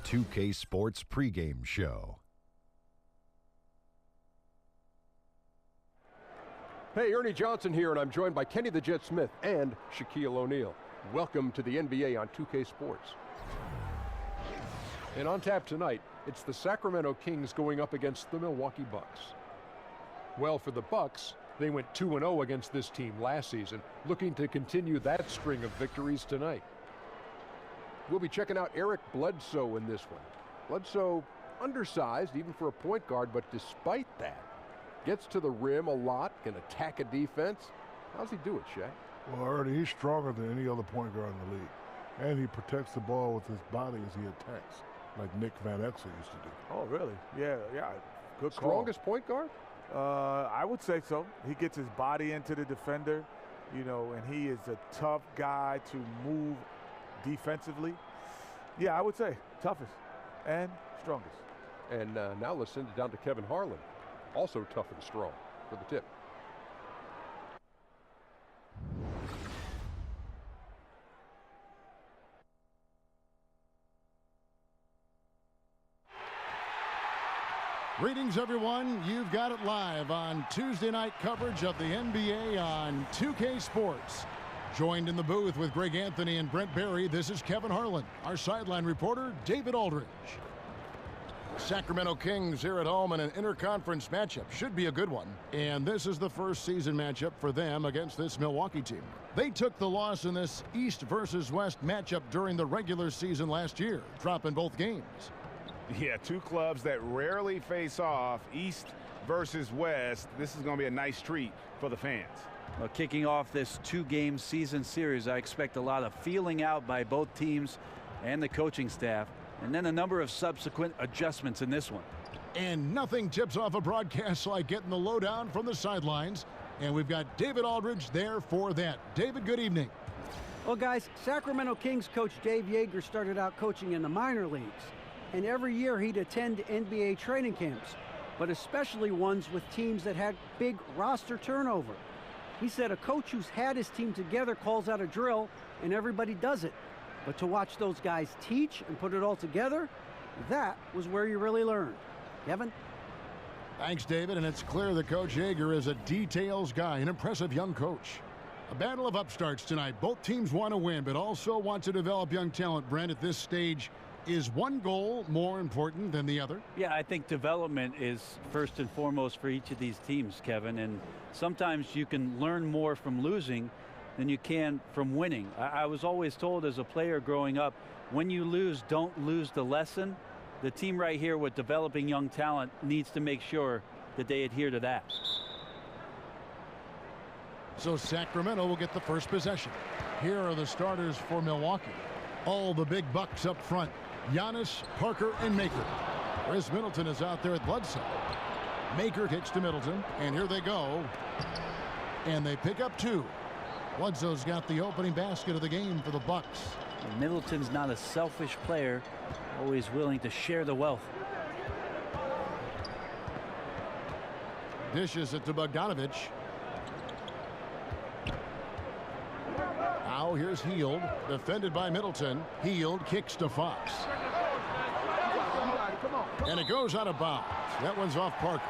2K Sports pregame show. Hey, Ernie Johnson here, and I'm joined by Kenny the Jet Smith and Shaquille O'Neal. Welcome to the NBA on 2K Sports. And on tap tonight, it's the Sacramento Kings going up against the Milwaukee Bucks. Well, for the Bucks, they went 2-0 against this team last season, looking to continue that string of victories tonight. We'll be checking out Eric Bledsoe in this one. Bledsoe, undersized even for a point guard, but despite that, gets to the rim a lot, can attack a defense. How's he do it, Shaq? Well, Ernie, he's stronger than any other point guard in the league. And he protects the ball with his body as he attacks, like Nick Van Exel used to do. Oh, really? Yeah. Good call. Strongest point guard? I would say so. He gets his body into the defender, and he is a tough guy to move defensively. Yeah, I would say toughest and strongest. And now let's send it down to Kevin Harlan, also tough and strong, for the tip. Greetings, everyone. You've got it live on Tuesday night coverage of the NBA on 2K Sports. Joined in the booth with Greg Anthony and Brent Barry, this is Kevin Harlan. Our sideline reporter, David Aldridge. Sacramento Kings here at home in an interconference matchup. Should be a good one. And this is the first season matchup for them against this Milwaukee team. They took the loss in this East versus West matchup during the regular season last year, dropping both games. Yeah, two clubs that rarely face off, East versus West. This is going to be a nice treat for the fans. Well, kicking off this two-game season series, I expect a lot of feeling out by both teams and the coaching staff, and then a number of subsequent adjustments in this one. And nothing tips off a broadcast like getting the lowdown from the sidelines, and we've got David Aldridge there for that. David, good evening. Well, guys, Sacramento Kings coach Dave Yeager started out coaching in the minor leagues. And every year he'd attend NBA training camps, but especially ones with teams that had big roster turnover. He said a coach who's had his team together calls out a drill and everybody does it. But to watch those guys teach and put it all together, that was where you really learned. Kevin? Thanks, David, and it's clear that Coach Yeager is a details guy, an impressive young coach. A battle of upstarts tonight. Both teams want to win, but also want to develop young talent, Brent, at this stage. Is one goal more important than the other? Yeah, I think development is first and foremost for each of these teams, Kevin. And sometimes you can learn more from losing than you can from winning. I was always told as a player growing up, when you lose, don't lose the lesson. The team right here with developing young talent needs to make sure that they adhere to that. So Sacramento will get the first possession. Here are the starters for Milwaukee. All the big bucks up front. Giannis, Parker, and Maker. Chris Middleton is out there at Bledsoe. Maker kicks to Middleton, and here they go. And they pick up two. Bledsoe's got the opening basket of the game for the Bucks. And Middleton's not a selfish player, always willing to share the wealth. Dishes it to Bogdanovich. Now here's Hield, defended by Middleton. Hield kicks to Fox. And it goes out of bounds. That one's off Parker.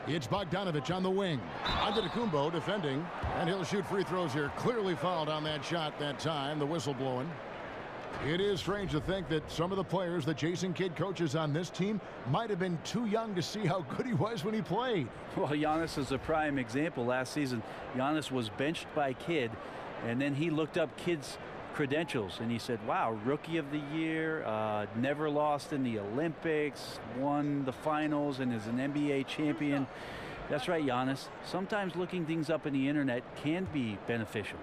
It's Bogdanovich on the wing. Antetokounmpo defending, and he'll shoot free throws here. Clearly fouled on that shot that time. The whistle blowing. It is strange to think that some of the players that Jason Kidd coaches on this team might have been too young to see how good he was when he played. Well, Giannis is a prime example. Last season, Giannis was benched by Kidd, and then he looked up Kidd's credentials, and he said, wow, rookie of the year, never lost in the Olympics, won the finals, and is an NBA champion. That's right, Giannis. Sometimes looking things up in the internet can be beneficial.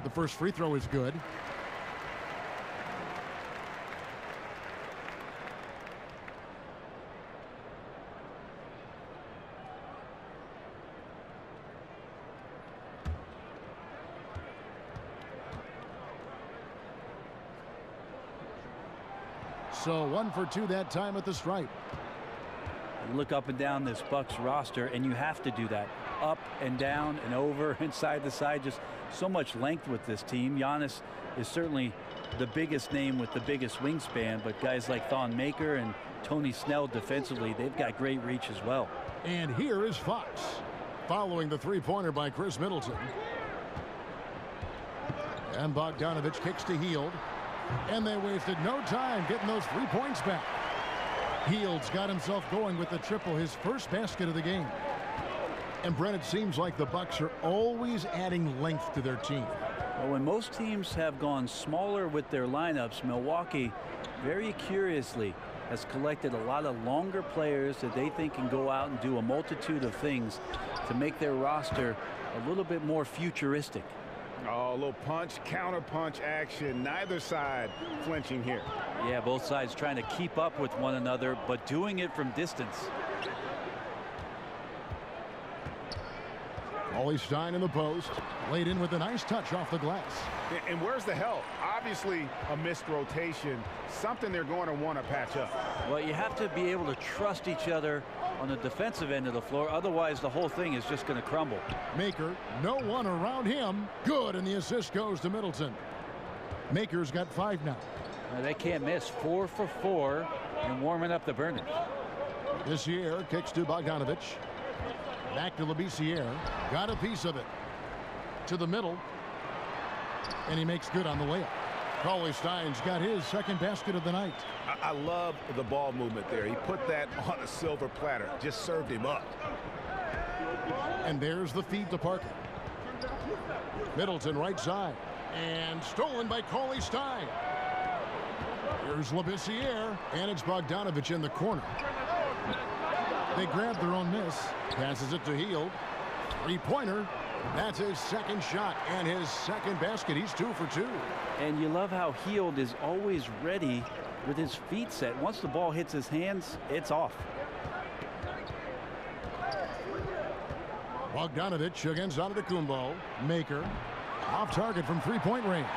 The first free throw is good. So 1 for 2 that time at the stripe. You look up and down this Bucks roster, and you have to do that. Up and down and over and side to side. Just so much length with this team. Giannis is certainly the biggest name with the biggest wingspan, but guys like Thon Maker and Tony Snell defensively, they've got great reach as well. And here is Fox following the three-pointer by Chris Middleton. And Bogdanovich kicks to Hield. And they wasted no time getting those 3 points back. Hield's got himself going with the triple, his first basket of the game. And Brent, it seems like the Bucks are always adding length to their team. Well, when most teams have gone smaller with their lineups, Milwaukee very curiously has collected a lot of longer players that they think can go out and do a multitude of things to make their roster a little bit more futuristic. Oh, a little punch, counter punch action. Neither side flinching here. Yeah, both sides trying to keep up with one another, but doing it from distance. Ollie Stein in the post, laid in with a nice touch off the glass. And where's the help? Obviously a missed rotation, something they're going to want to patch up. Well, you have to be able to trust each other on the defensive end of the floor. Otherwise, the whole thing is just going to crumble. Maker, no one around him. Good, and the assist goes to Middleton. Maker's got 5 now. They can't miss. 4 for 4 and warming up the burners. This year kicks to Bogdanovich. Back to Labissiere. Got a piece of it. To the middle. And he makes good on the layup. Ollie Stein's got his second basket of the night. I love the ball movement there. He put that on a silver platter. Just served him up. And there's the feed to Parker. Middleton right side. And stolen by Ollie Stein. Here's Labissiere. And it's Bogdanovich in the corner. They grab their own miss. Passes it to Hield. 3-pointer. That's his second shot and his second basket. He's 2 for 2. And you love how Hield is always ready with his feet set. Once the ball hits his hands, it's off. Bogdanovich against Antetokounmpo. Maker off target from 3-point range.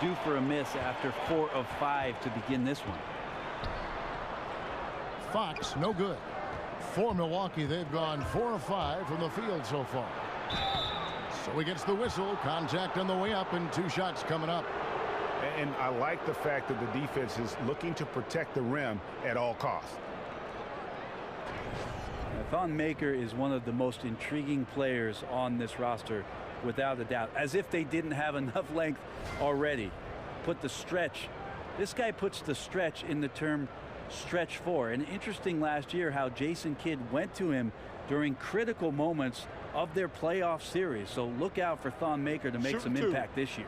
Due for a miss after 4 of 5 to begin this one. Fox, no good. For Milwaukee, they've gone 4 of 5 from the field so far. So he gets the whistle. Contact on the way up and 2 shots coming up. And I like the fact that the defense is looking to protect the rim at all costs. Thon Maker is one of the most intriguing players on this roster, without a doubt. As if they didn't have enough length already. Put the stretch. This guy puts the stretch in the term stretch 4. And interesting last year how Jason Kidd went to him during critical moments of their playoff series. So look out for Thon Maker to make some impact this year.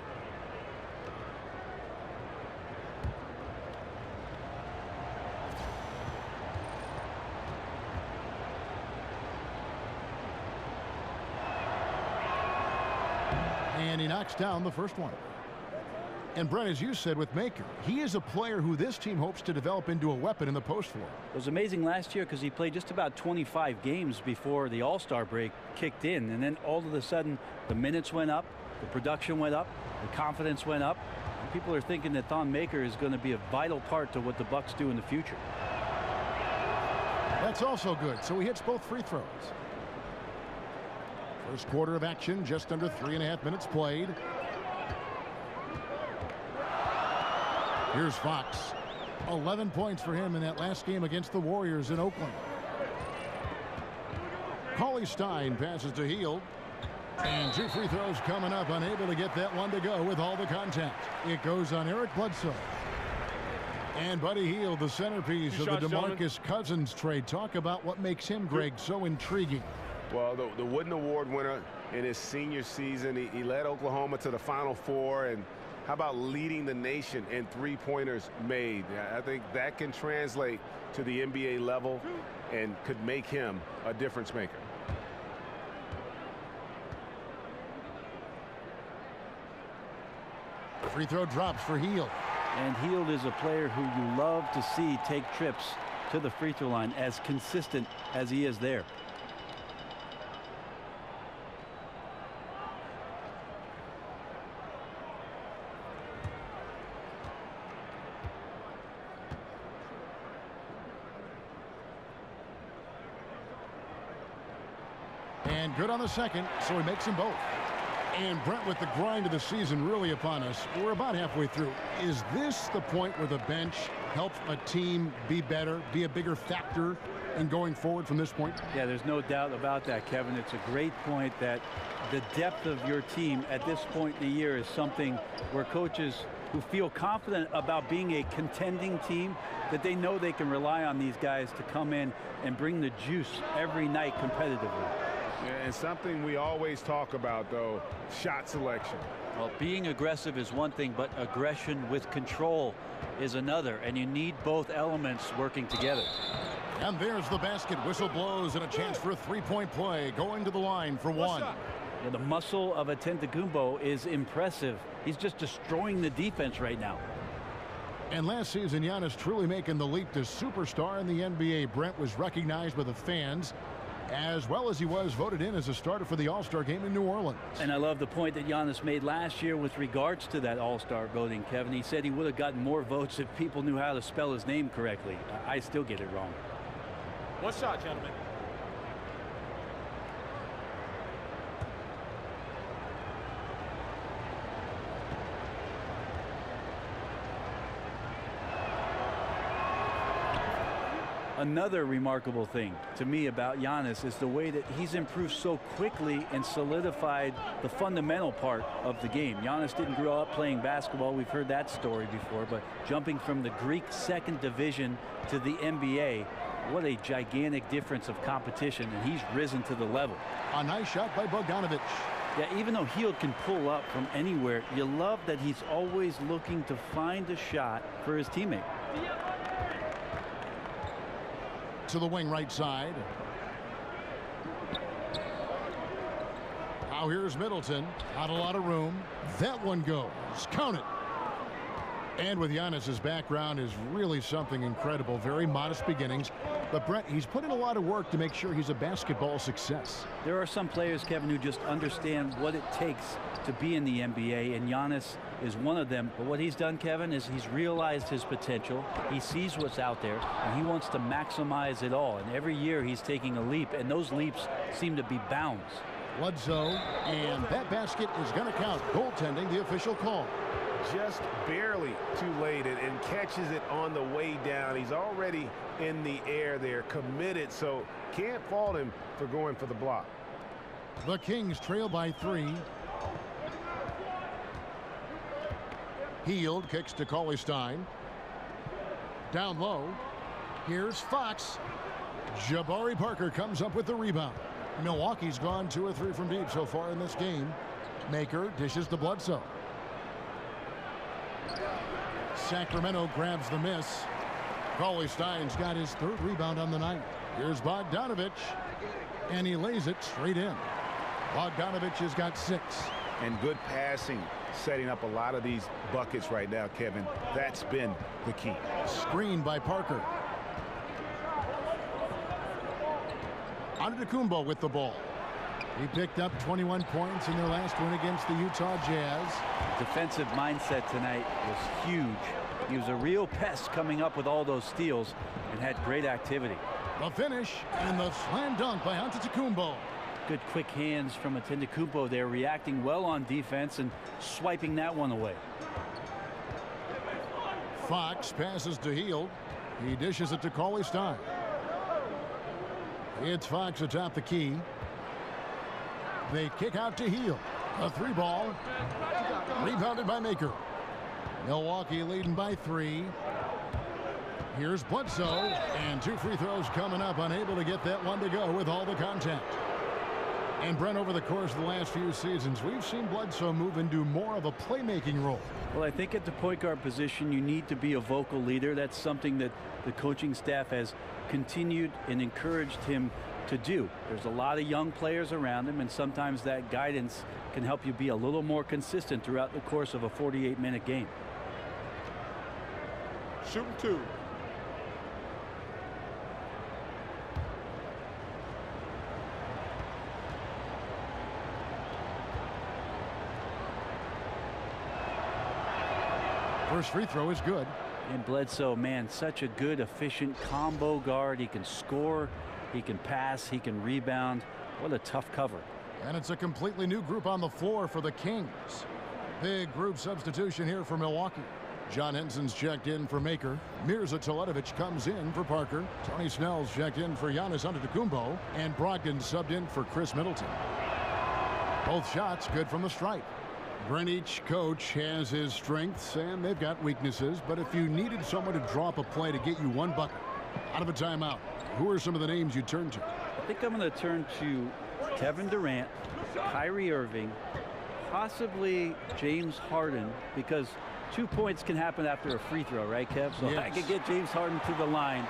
And he knocks down the first one. And Brent, as you said with Maker, he is a player who this team hopes to develop into a weapon in the post floor. It was amazing last year because he played just about 25 games before the All-Star break kicked in. And then all of a sudden, the minutes went up, the production went up, the confidence went up. And people are thinking that Thon Maker is going to be a vital part to what the Bucks do in the future. That's also good. So he hits both free throws. First quarter of action, just under 3.5 minutes played. Here's Fox. 11 points for him in that last game against the Warriors in Oakland. Ollie Stein passes to Hield. And 2 free throws coming up, unable to get that one to go with all the contact. It goes on Eric Bledsoe. And Buddy Hield, the centerpiece of the DeMarcus Cousins trade. Talk about what makes him, Greg, so intriguing. Well, the Wooden Award winner in his senior season, he led Oklahoma to the Final Four. And how about leading the nation in 3-pointers made? I think that can translate to the NBA level and could make him a difference maker. Free throw drops for Hield. And Hield is a player who you love to see take trips to the free throw line, as consistent as he is there. And good on the second, so he makes them both. And Brent, with the grind of the season really upon us, we're about halfway through. Is this the point where the bench helps a team be better, be a bigger factor in going forward from this point? Yeah, there's no doubt about that, Kevin. It's a great point that the depth of your team at this point in the year is something where coaches who feel confident about being a contending team, that they know they can rely on these guys to come in and bring the juice every night competitively. And something we always talk about, though, shot selection. Well, being aggressive is one thing, but aggression with control is another, and you need both elements working together. And there's the basket. Whistle blows and a chance for a three-point play. Going to the line for one. Yeah, the muscle of Antetokounmpo is impressive. He's just destroying the defense right now. And last season, Giannis truly making the leap to superstar in the NBA. Brent was recognized by the fans, as well as he was voted in as a starter for the All-Star game in New Orleans. And I love the point that Giannis made last year with regards to that All-Star voting, Kevin. He said he would have gotten more votes if people knew how to spell his name correctly. I still get it wrong. One shot, gentlemen. Another remarkable thing to me about Giannis is the way that he's improved so quickly and solidified the fundamental part of the game. Giannis didn't grow up playing basketball. We've heard that story before, but jumping from the Greek second division to the NBA, what a gigantic difference of competition, and he's risen to the level. A nice shot by Bogdanovic. Yeah, even though Hield can pull up from anywhere, you love that he's always looking to find a shot for his teammate. To the wing right side. Now here's Middleton. Not a lot of room. That one goes. Count it. And with Giannis's background is really something incredible. Very modest beginnings. But Brett, he's put in a lot of work to make sure he's a basketball success. There are some players, Kevin, who just understand what it takes to be in the NBA, and Giannis is one of them. But what he's done, Kevin, is he's realized his potential. He sees what's out there, and he wants to maximize it all. And every year he's taking a leap, and those leaps seem to be bounds. Bledsoe, and that basket is going to count. Goaltending, the official call. Just barely too late and catches it on the way down. He's already in the air there, committed, so can't fault him for going for the block. The Kings trail by 3. Hield kicks to Cauley-Stein. Down low. Here's Fox. Jabari Parker comes up with the rebound. Milwaukee's gone 2 or 3 from deep so far in this game. Maker dishes to Bledsoe. Sacramento grabs the miss. Cauley-Stein's got his 3rd rebound on the night. Here's Bogdanovic, and he lays it straight in. Bogdanovic has got 6. And good passing, setting up a lot of these buckets right now, Kevin. That's been the key. Screened by Parker. Antetokounmpo with the ball. He picked up 21 points in their last win against the Utah Jazz. Defensive mindset tonight was huge. He was a real pest coming up with all those steals and had great activity. The finish and the slam dunk by Antetokounmpo. Good quick hands from Antetokounmpo there, reacting well on defense and swiping that one away. Fox passes to Hield. He dishes it to Cauley-Stein. It's Fox atop the key. They kick out to Hield. A 3-ball. Rebounded by Maker. Milwaukee leading by 3. Here's Bledsoe. And 2 free throws coming up. Unable to get that one to go with all the contact. And Brent, over the course of the last few seasons, we've seen Bledsoe move into more of a playmaking role. Well, I think at the point guard position, you need to be a vocal leader. That's something that the coaching staff has continued and encouraged him to do. There's a lot of young players around him, and sometimes that guidance can help you be a little more consistent throughout the course of a 48-minute game. Shooting 2. First free throw is good. And Bledsoe, man, such a good, efficient combo guard. He can score, he can pass, he can rebound. What a tough cover. And it's a completely new group on the floor for the Kings. Big group substitution here for Milwaukee. John Henson's checked in for Maker. Mirza Teletovic comes in for Parker. Tony Snell's checked in for Giannis Antetokounmpo. And Brogdon subbed in for Chris Middleton. Both shots good from the stripe. Brent, each coach has his strengths and they've got weaknesses. But if you needed someone to draw up a play to get you one bucket out of a timeout, who are some of the names you turn to? I think I'm going to turn to Kevin Durant, Kyrie Irving, possibly James Harden, because 2 points can happen after a free throw, right, Kev? So yes. I could get James Harden to the line,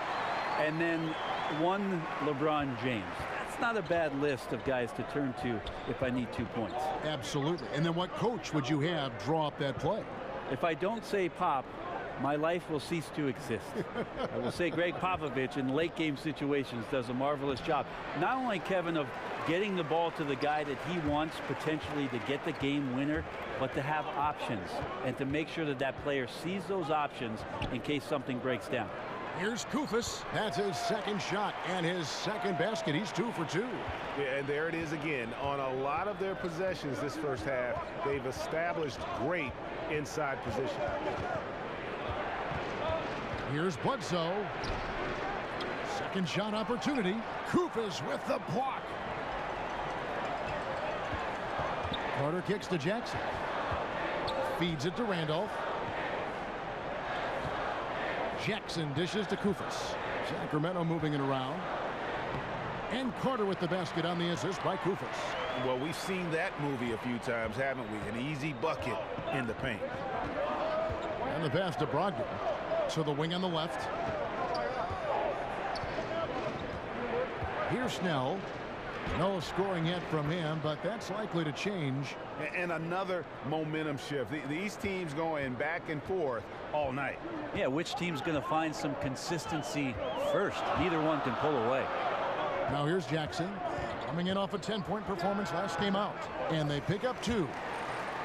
and then one LeBron James. That's not a bad list of guys to turn to if I need 2 points. Absolutely. And then what coach would you have draw up that play? If I don't say Pop, my life will cease to exist. I will say Greg Popovich in late game situations does a marvelous job. Not only, Kevin, of getting the ball to the guy that he wants potentially to get the game winner, but to have options and to make sure that that player sees those options in case something breaks down. Here's Koufos. That's his second shot and his second basket. He's 2 for 2. Yeah, and there it is again. On a lot of their possessions this first half, they've established great inside position. Here's Bledsoe. Second shot opportunity. Koufos with the block. Carter kicks to Jackson. Feeds it to Randolph. Jackson dishes to Koufos. Sacramento moving it around. And Carter with the basket on the assist by Koufos. Well, we've seen that movie a few times, haven't we? An easy bucket in the paint. And the pass to Brogdon. To the wing on the left. Here's Snell. No scoring yet from him, but that's likely to change. And another momentum shift. These teams going back and forth all night. Yeah, which team's going to find some consistency first? Neither one can pull away. Now here's Jackson. Coming in off a 10-point performance last game out. And they pick up 2.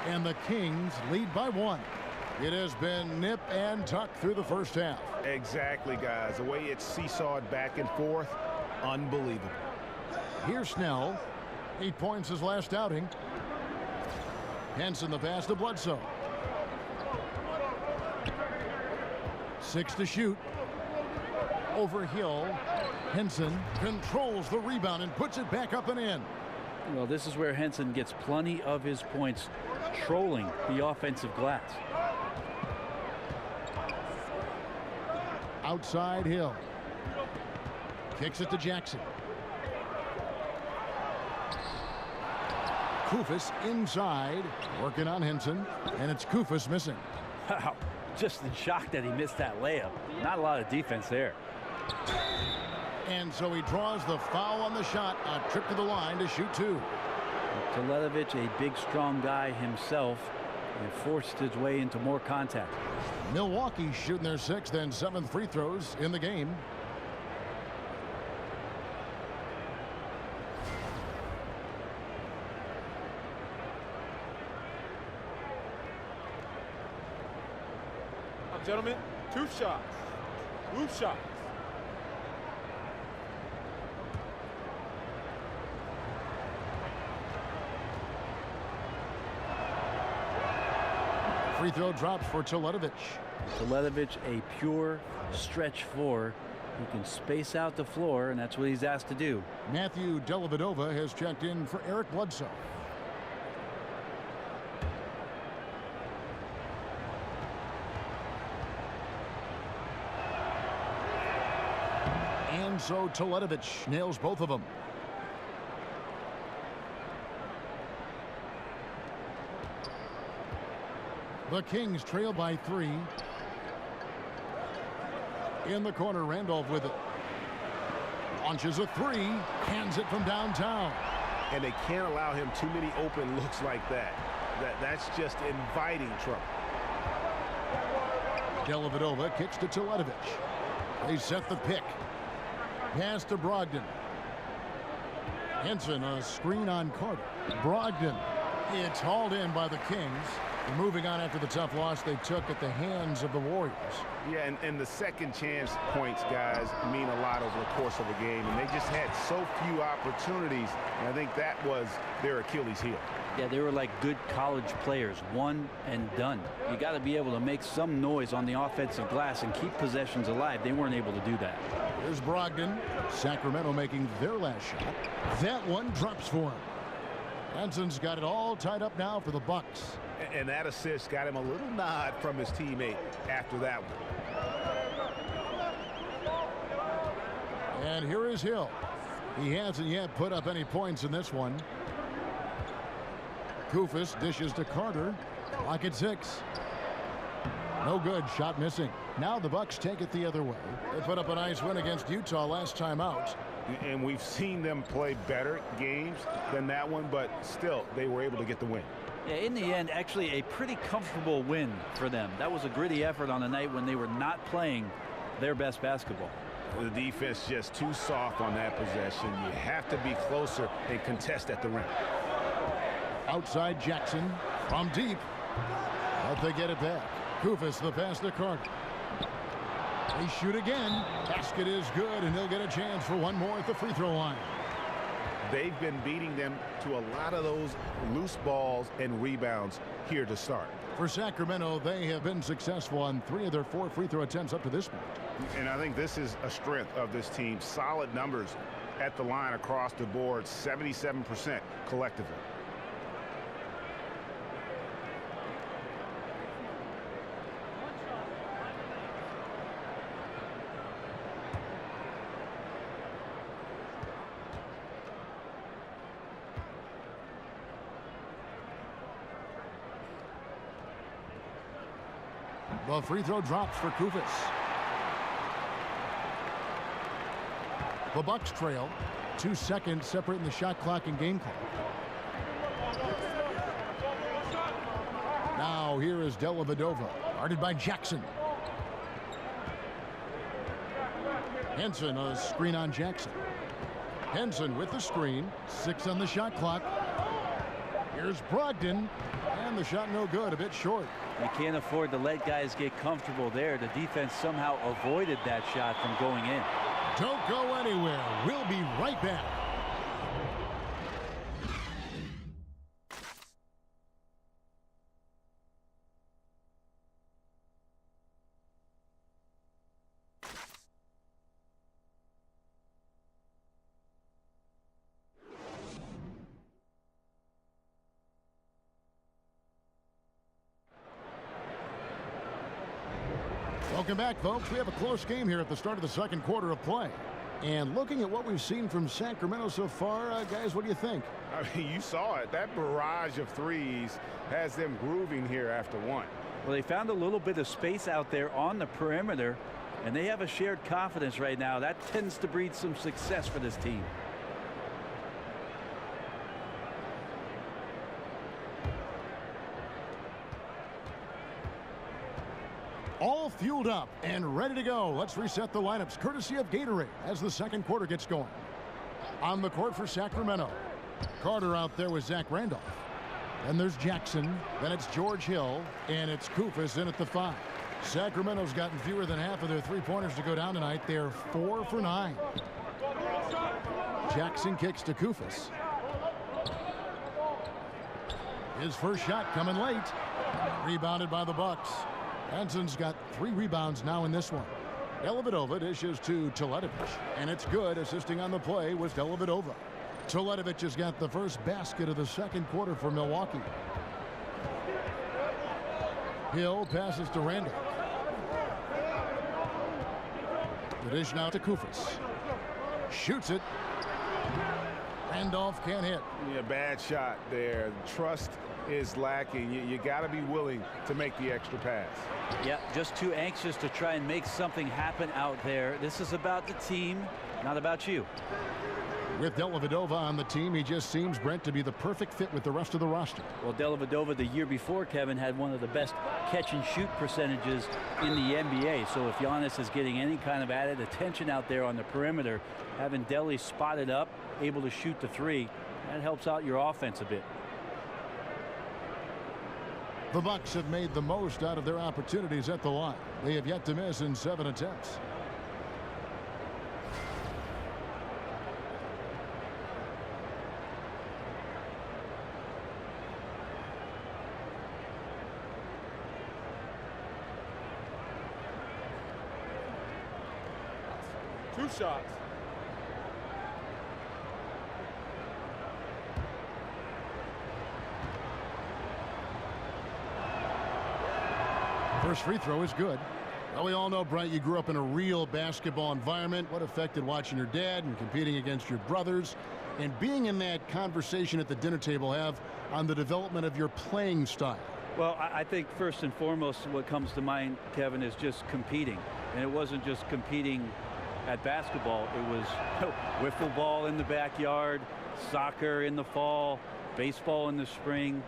And the Kings lead by 1. It has been nip and tuck through the first half. Exactly, guys. The way it's seesawed back and forth, unbelievable. Here's Snell. 8 points his last outing. Henson the pass to Bledsoe. 6 to shoot. Over Hill. Henson controls the rebound and puts it back up and in. Well, this is where Henson gets plenty of his points trolling the offensive glass. Outside Hill. Kicks it to Jackson. Koufos inside, working on Henson, and it's Koufos missing. Wow, just in shock that he missed that layup. Not a lot of defense there. And so he draws the foul on the shot, a trip to the line to shoot 2. Teletovic, a big, strong guy himself, and forced his way into more contact. Milwaukee shooting their 6th and 7th free throws in the game. Gentlemen, 2 shots. Roof shots. Free throw drops for Teletovic. Teletovic, a pure stretch 4. He can space out the floor, and that's what he's asked to do. Matthew Dellavedova has checked in for Eric Bledsoe. And so Teletovic nails both of them. The Kings trail by 3. In the corner, Randolph with it. Launches a 3. Hands it from downtown. And they can't allow him too many open looks like that. That's just inviting trouble. Dellavedova kicks to Teletovic. They set the pick. Pass to Brogdon. Henson, a screen on Carter. Brogdon. It's hauled in by the Kings. Moving on after the tough loss they took at the hands of the Warriors. Yeah, and the second chance points, guys, mean a lot over the course of a game, and they just had so few opportunities, and I think that was their Achilles heel. Yeah, they were like good college players, one and done. You got to be able to make some noise on the offensive glass and keep possessions alive. They weren't able to do that. Here's Brogdon. Sacramento making their last shot. That one drops for him. Hanson's got it all tied up now for the Bucks. And that assist got him a little nod from his teammate after that one. And here is Hill. He hasn't yet put up any points in this one. Koufos dishes to Carter. Clock at 6. No good. Shot missing. Now the Bucks take it the other way. They put up a nice win against Utah last time out. And we've seen them play better games than that one, but still, they were able to get the win. Yeah, in the end, actually a pretty comfortable win for them. That was a gritty effort on a night when they were not playing their best basketball. The defense just too soft on that possession. You have to be closer and contest at the rim. Outside Jackson from deep. But they get it back. Koufos the pass to Carter. They shoot again. Basket is good, and he'll get a chance for one more at the free throw line. They've been beating them to a lot of those loose balls and rebounds here to start. For Sacramento, they have been successful on 3 of their 4 free throw attempts up to this point. And I think this is a strength of this team. Solid numbers at the line across the board, 77% collectively. The free throw drops for Koufos. The Bucks trail. 2 seconds separating the shot clock and game clock. Now here is Dellavedova, guarded by Jackson. Henson, a screen on Jackson. Henson with the screen. 6 on the shot clock. Here's Brogdon, and the shot no good, a bit short. You can't afford to let guys get comfortable there. The defense somehow avoided that shot from going in. Don't go anywhere. We'll be right back. Welcome back, folks. We have a close game here at the start of the second quarter of play. And looking at what we've seen from Sacramento so far, guys, what do you think? I mean, you saw it. That barrage of threes has them grooving here after one. Well, they found a little bit of space out there on the perimeter, and they have a shared confidence right now. That tends to breed some success for this team. All fueled up and ready to go. Let's reset the lineups courtesy of Gatorade as the second quarter gets going. On the court for Sacramento. Carter out there with Zach Randolph. Then there's Jackson. Then it's George Hill. And it's Koufos in at the 5. Sacramento's gotten fewer than half of their three-pointers to go down tonight. They're 4 for 9. Jackson kicks to Koufos. His first shot coming late. Rebounded by the Bucks. Hanson's got 3 rebounds now in this one. Dellavedova dishes to Teletovic, and it's good. Assisting on the play was Dellavedova. Teletovic has got the first basket of the second quarter for Milwaukee. Hill passes to Randolph. The dish now to Koufos. Shoots it. Randolph can't hit. Yeah, bad shot there. Trust is lacking. You got to be willing to make the extra pass. Yeah, just too anxious to try and make something happen out there. This is about the team, not about you. With Dellavedova on the team, he just seems, Brent, to be the perfect fit with the rest of the roster. Well, Dellavedova the year before, Kevin, had one of the best catch and shoot percentages in the NBA. So if Giannis is getting any kind of added attention out there on the perimeter, having Delly spotted up, able to shoot the 3, that helps out your offense a bit. The Bucks have made the most out of their opportunities at the line. They have yet to miss in 7 attempts. Two shots. First free throw is good. Well, we all know, Brent, you grew up in a real basketball environment. What affected watching your dad and competing against your brothers and being in that conversation at the dinner table have on the development of your playing style? Well, I think first and foremost what comes to mind, Kevin, is just competing. And it wasn't just competing at basketball. It was wiffle ball in the backyard, soccer in the fall, baseball in the spring,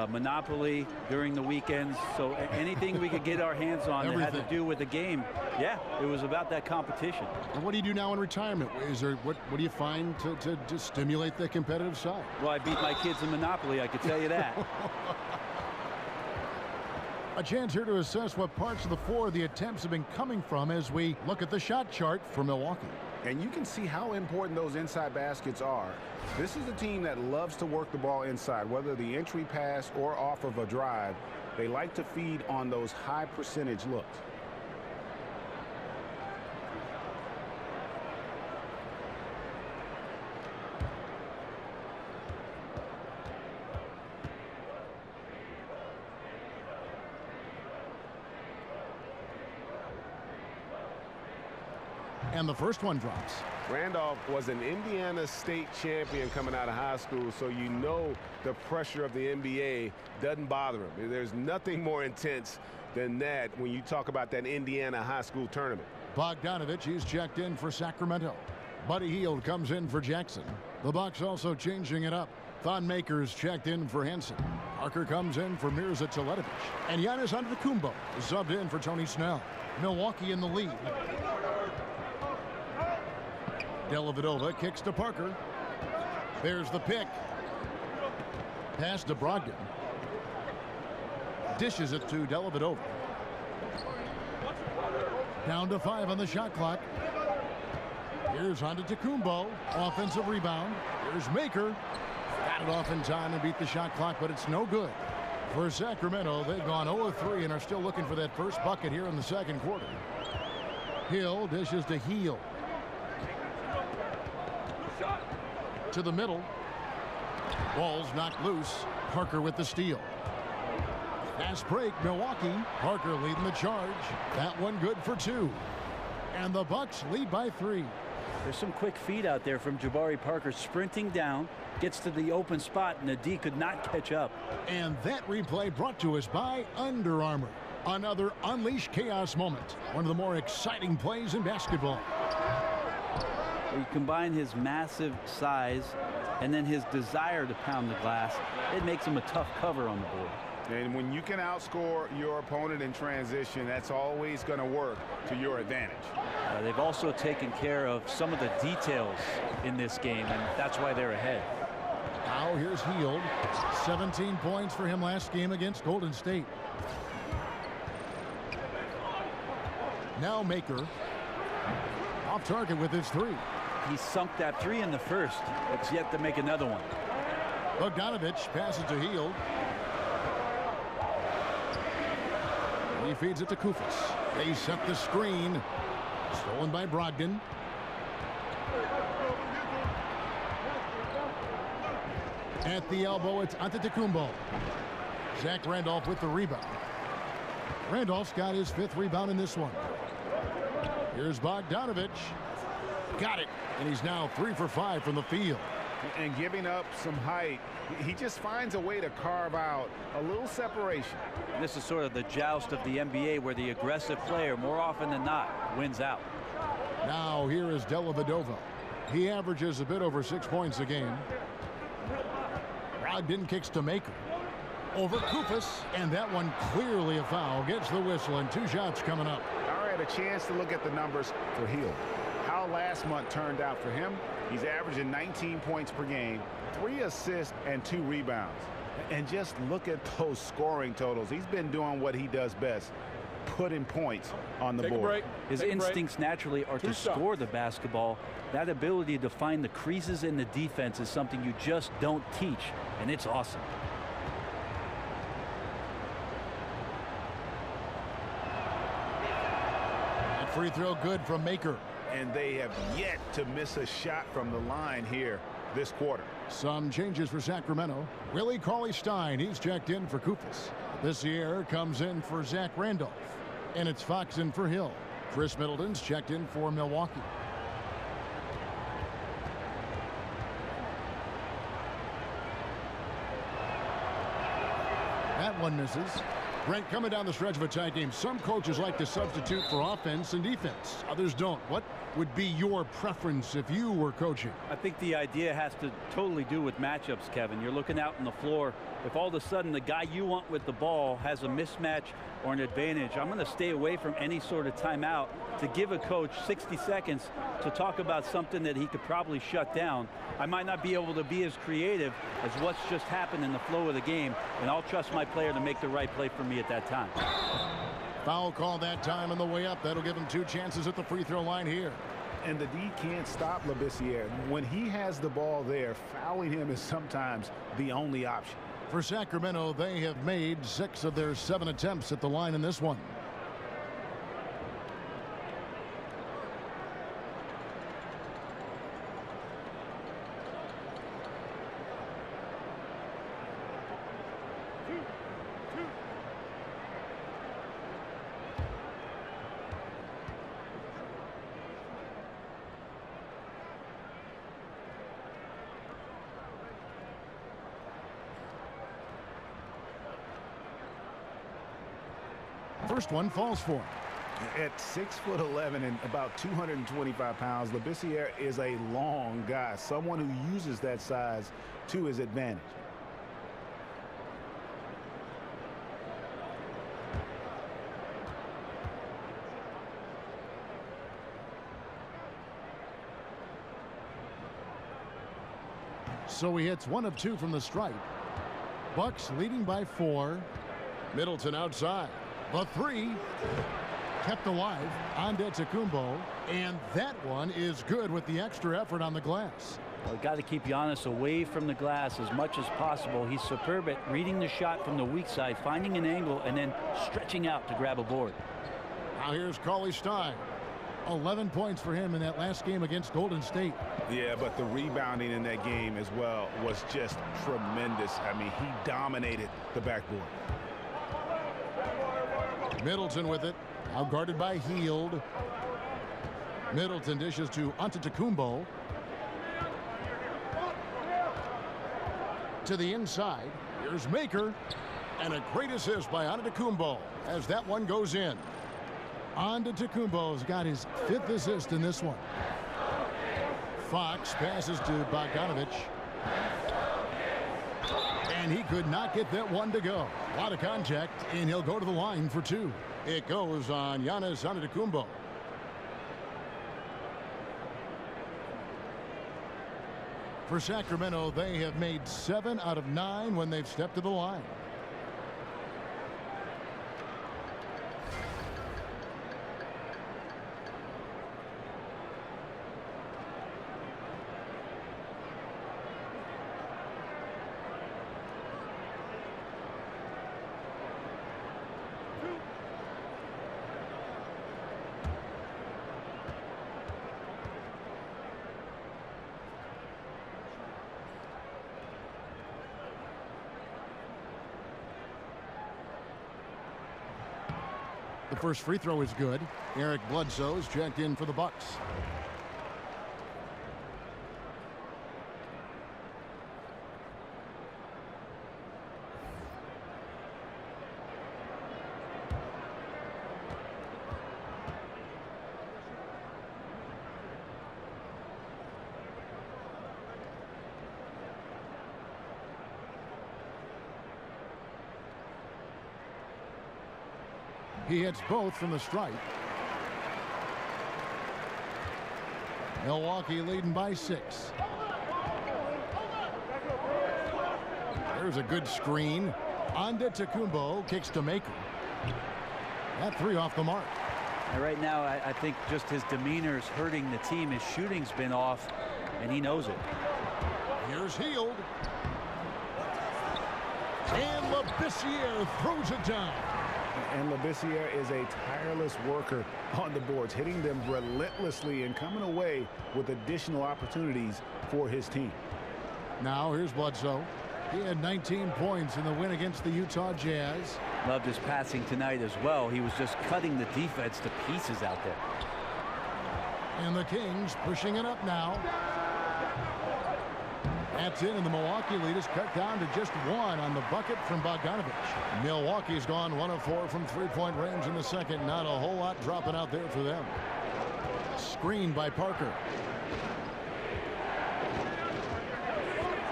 Monopoly during the weekends. So anything we could get our hands on that had to do with the game, yeah, it was about that competition. And what do you do now in retirement? Is there what do you find to stimulate the competitive side? Well, I beat my kids in Monopoly, I could tell you that. A chance here to assess what parts of the floor the attempts have been coming from as we look at the shot chart for Milwaukee. And you can see how important those inside baskets are. This is a team that loves to work the ball inside, whether the entry pass or off of a drive. They like to feed on those high percentage looks. And the first one drops. Randolph was an Indiana State champion coming out of high school, so you know the pressure of the NBA doesn't bother him. There's nothing more intense than that when you talk about that Indiana high school tournament. Bogdanovich, he's checked in for Sacramento. Buddy Hield comes in for Jackson. The Bucks also changing it up. Thon Maker's checked in for Henson. Parker comes in for Mirza Teletovic. And Giannis Antetokounmpo is subbed in for Tony Snell. Milwaukee in the lead. Dellavedova kicks to Parker. There's the pick. Pass to Brogdon. Dishes it to Dellavedova. Down to 5 on the shot clock. Here's Antetokounmpo. Offensive rebound. Here's Maker. Got it off in time and beat the shot clock, but it's no good. For Sacramento, they've gone 0-3 and are still looking for that first bucket here in the second quarter. Hill dishes to Hield. To the middle. Ball's knocked loose. Parker with the steal. Fast break, Milwaukee. Parker leading the charge. That one good for 2. And the Bucks lead by 3. There's some quick feet out there from Jabari Parker, sprinting down, gets to the open spot, and the D could not catch up. And that replay brought to us by Under Armour. Another Unleash Chaos moment. One of the more exciting plays in basketball. You combine his massive size and then his desire to pound the glass, it makes him a tough cover on the board. And when you can outscore your opponent in transition, that's always going to work to your advantage. They've also taken care of some of the details in this game, and that's why they're ahead. Now here's Hield. 17 points for him last game against Golden State. Now Maker. Off target with his 3. He sunk that 3 in the first. It's yet to make another one. Bogdanovich passes to Hield. He feeds it to Kufis. They set the screen. Stolen by Brogdon. At the elbow, it's Antetokounmpo. Zach Randolph with the rebound. Randolph's got his 5th rebound in this one. Here's Bogdanovich. Got it. And he's now 3 for 5 from the field. And giving up some height, he just finds a way to carve out a little separation. This is sort of the joust of the NBA where the aggressive player, more often than not, wins out. Now here is Dellavedova. He averages a bit over 6 points a game. Brogdon kicks to Maker. Over Kufis, and that one clearly a foul. Gets the whistle, and 2 shots coming up. All right, a chance to look at the numbers for Hield. How last month turned out for him. He's averaging 19 points per game, 3 assists, and 2 rebounds. And just look at those scoring totals. He's been doing what he does best, putting points on the board. His instincts naturally are to score the basketball. That ability to find the creases in the defense is something you just don't teach, and it's awesome. That free throw good from Maker. And they have yet to miss a shot from the line here this quarter. Some changes for Sacramento. Willie Cauley-Stein, he's checked in for Koufos. This year comes in for Zach Randolph. And it's Fox in for Hill. Chris Middleton's checked in for Milwaukee. That one misses. Brent, coming down the stretch of a tight game, some coaches like to substitute for offense and defense. Others don't. What would be your preference if you were coaching? I think the idea has to totally do with matchups, Kevin. You're looking out on the floor. If all of a sudden the guy you want with the ball has a mismatch or an advantage, I'm going to stay away from any sort of timeout to give a coach 60 seconds to talk about something that he could probably shut down. I might not be able to be as creative as what's just happened in the flow of the game, and I'll trust my player to make the right play for me at that time. Foul call that time on the way up. That'll give him 2 chances at the free throw line here. And the D can't stop Labissiere. When he has the ball there, fouling him is sometimes the only option. For Sacramento, they have made 6 of their 7 attempts at the line in this one. First one falls for him. At 6'11" and about 225 pounds, Labissiere is a long guy, someone who uses that size to his advantage. So he hits 1 of 2 from the stripe. Bucks leading by 4. Middleton outside. The 3 kept alive on Antetokounmpo, and that one is good with the extra effort on the glass. Well, got to keep Giannis away from the glass as much as possible. He's superb at reading the shot from the weak side, finding an angle, and then stretching out to grab a board. Now here's Cauley-Stein. 11 points for him in that last game against Golden State. Yeah, but the rebounding in that game as well was just tremendous. I mean, he dominated the backboard. Middleton with it, now guarded by Hield. Middleton dishes to Antetokounmpo. To the inside, here's Maker, and a great assist by Antetokounmpo as that one goes in. Antetokounmpo's got his 5th assist in this one. Fox passes to Bogdanovic. And he could not get that one to go. A lot of contact, and he'll go to the line for 2. It goes on Giannis Antetokounmpo. For Sacramento, they have made 7 out of 9 when they've stepped to the line. The first free throw is good. Eric Bledsoe's checked in for the Bucks. He hits both from the stripe. Milwaukee leading by 6. There's a good screen. Antetokounmpo kicks to Maker. That three off the mark. And right now, I think just his demeanor is hurting the team. His shooting's been off, and he knows it. Here's Hield. And Labissiere throws it down. And Labissiere is a tireless worker on the boards, hitting them relentlessly and coming away with additional opportunities for his team. Now here's Bledsoe. He had 19 points in the win against the Utah Jazz. Loved his passing tonight as well. He was just cutting the defense to pieces out there. And the Kings pushing it up now. That's in, and the Milwaukee lead is cut down to just one on the bucket from Bogdanovich. Milwaukee's gone 1 of 4 from three-point range in the second. Not a whole lot dropping out there for them. Screen by Parker.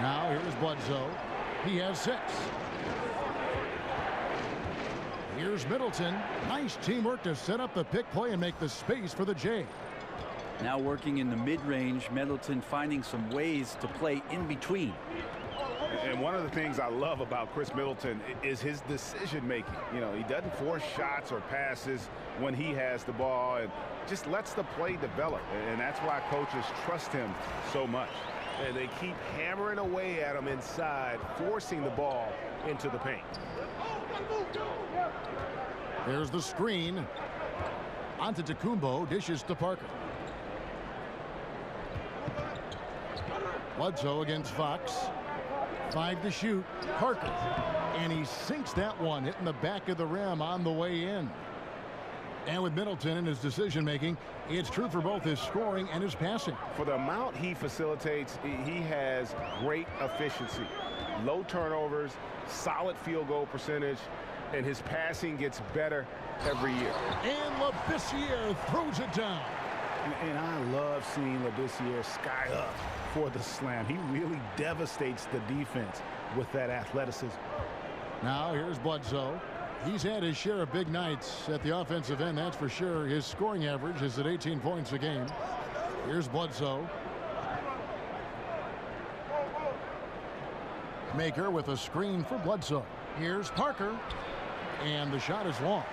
Now here's Bledsoe. He has 6. Here's Middleton. Nice teamwork to set up the pick play and make the space for the J. Now working in the mid-range, Middleton finding some ways to play in between. And one of the things I love about Chris Middleton is his decision-making. You know, he doesn't force shots or passes when he has the ball and just lets the play develop. And that's why coaches trust him so much. And they keep hammering away at him inside, forcing the ball into the paint. There's the screen. Antetokounmpo dishes to Parker. Bledsoe against Fox. 5 to shoot. Parker. And he sinks that one, hitting the back of the rim on the way in. And with Middleton in his decision-making, it's true for both his scoring and his passing. For the amount he facilitates, he has great efficiency. Low turnovers, solid field goal percentage, and his passing gets better every year. And Labissiere throws it down. And I love seeing Labissiere sky up for the slam. He really devastates the defense with that athleticism. Now here's Bledsoe. He's had his share of big nights at the offensive end, that's for sure. His scoring average is at 18 points a game. Here's Bledsoe. Maker with a screen for Bledsoe. Here's Parker. And the shot is long.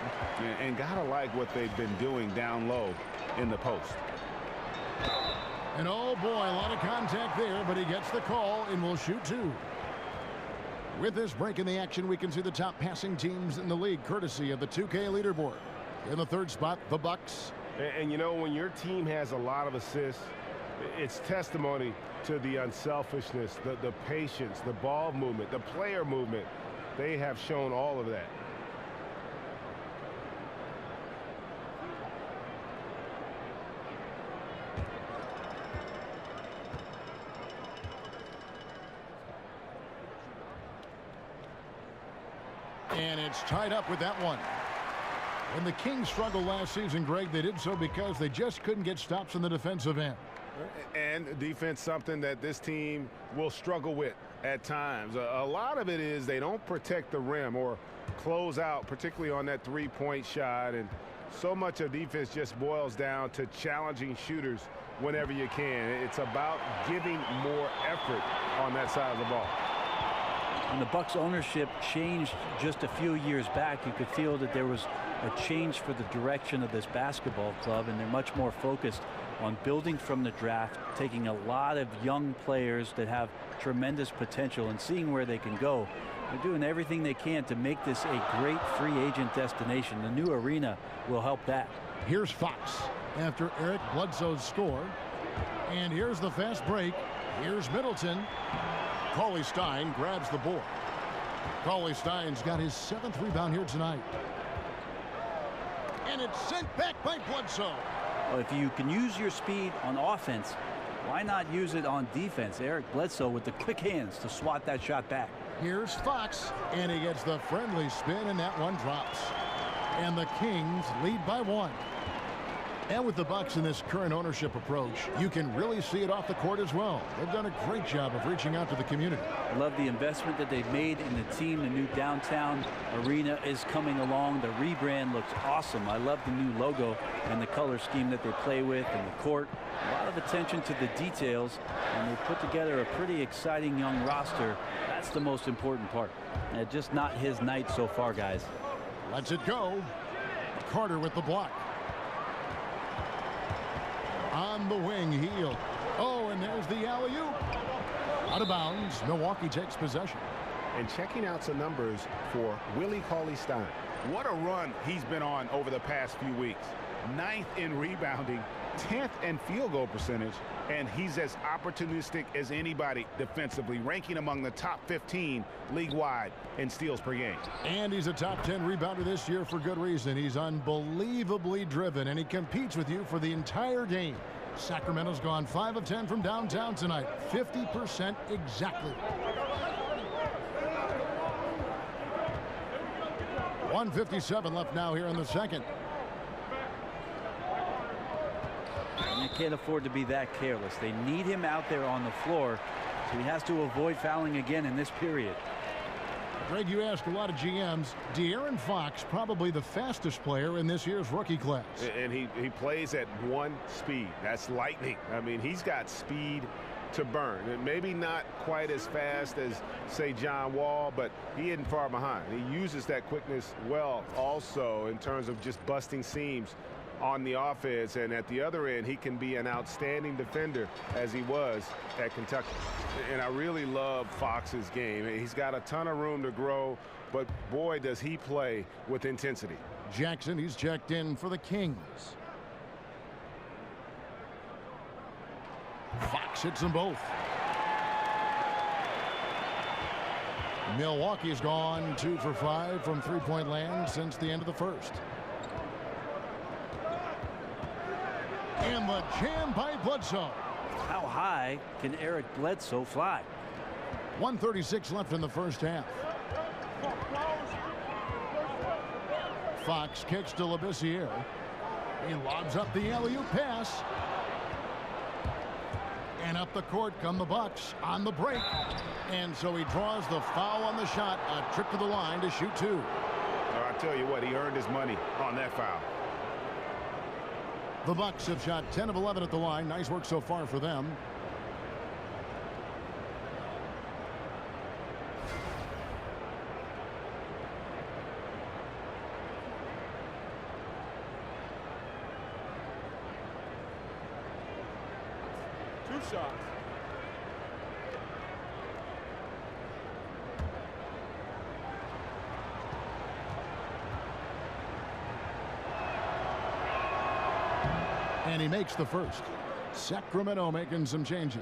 And gotta like what they've been doing down low in the post. And oh boy, a lot of contact there, but he gets the call and will shoot 2. With this break in the action, we can see the top passing teams in the league, courtesy of the 2K leaderboard. In the third spot, the Bucks. And you know, when your team has a lot of assists, it's testimony to the unselfishness, the patience, the ball movement, the player movement. They have shown all of that. And it's tied up with that one. When the Kings struggled last season, Greg, they did so because they just couldn't get stops in the defensive end. And defense, something that this team will struggle with at times. A lot of it is they don't protect the rim or close out, particularly on that three-point shot. And so much of defense just boils down to challenging shooters whenever you can. It's about giving more effort on that side of the ball. When the Bucks ownership changed just a few years back, you could feel that there was a change for the direction of this basketball club, and they're much more focused on building from the draft, taking a lot of young players that have tremendous potential and seeing where they can go. They're doing everything they can to make this a great free agent destination. The new arena will help that. Here's Fox after Eric Bledsoe's score. And here's the fast break. Here's Middleton. Cauley-Stein grabs the board. Cauley-Stein's got his 7th rebound here tonight. And it's sent back by Bledsoe. Well, if you can use your speed on offense, why not use it on defense? Eric Bledsoe with the quick hands to swat that shot back. Here's Fox, and he gets the friendly spin, and that one drops. And the Kings lead by 1. And with the Bucks in this current ownership approach, you can really see it off the court as well. They've done a great job of reaching out to the community. I love the investment that they've made in the team. The new downtown arena is coming along. The rebrand looks awesome. I love the new logo and the color scheme that they play with and the court. A lot of attention to the details, and they put together a pretty exciting young roster. That's the most important part. Just not his night so far, guys. Lets it go. Carter with the block. On the wing, Heel. Oh, and there's the alley-oop. Out of bounds. Milwaukee takes possession. And checking out some numbers for Willie Cauley-Stein. What a run he's been on over the past few weeks. 9th in rebounding, 10th in field goal percentage, and he's as opportunistic as anybody defensively, ranking among the top 15 league-wide in steals per game. And he's a top 10 rebounder this year for good reason. He's unbelievably driven, and he competes with you for the entire game. Sacramento's gone 5 of 10 from downtown tonight, 50% exactly. 1:57 left now here in the second. And you can't afford to be that careless. They need him out there on the floor, so he has to avoid fouling again in this period. Greg, you asked a lot of GMs. De'Aaron Fox, probably the fastest player in this year's rookie class. And he plays at 1 speed. That's lightning. I mean, he's got speed to burn. And maybe not quite as fast as, say, John Wall, but he isn't far behind. He uses that quickness well also in terms of just busting seams on the offense, and at the other end he can be an outstanding defender as he was at Kentucky. And I really love Fox's game. He's got a ton of room to grow, but boy does he play with intensity. Jackson, he's checked in for the Kings. Fox hits them both. Milwaukee's gone 2 for 5 from three-point land since the end of the first. And the jam by Bledsoe. How high can Eric Bledsoe fly? 1:36 left in the first half. Fox kicks to Labissiere. He lobs up the alley-oop pass. And up the court come the Bucks on the break. And so he draws the foul on the shot. A trip to the line to shoot 2. I tell you what, he earned his money on that foul. The Bucks have shot 10 of 11 at the line. Nice work so far for them. Two shots. And he makes the first. Sacramento making some changes.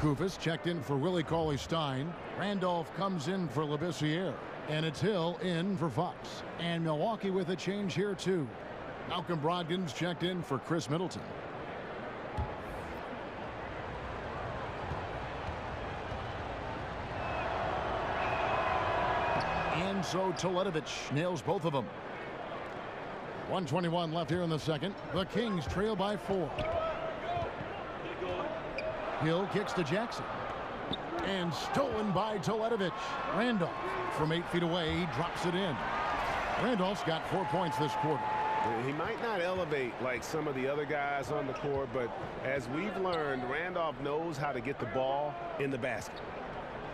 Koufos checked in for Willie Cauley-Stein. Randolph comes in for Labissiere. And it's Hill in for Fox. And Milwaukee with a change here too. Malcolm Brogdon's checked in for Chris Middleton. And so Teletovic nails both of them. 1:21 left here in the second. The Kings trail by 4. Hill kicks to Jackson. And stolen by Teletovic. Randolph from 8 feet away. He drops it in. Randolph's got 4 points this quarter. He might not elevate like some of the other guys on the court, but as we've learned, Randolph knows how to get the ball in the basket.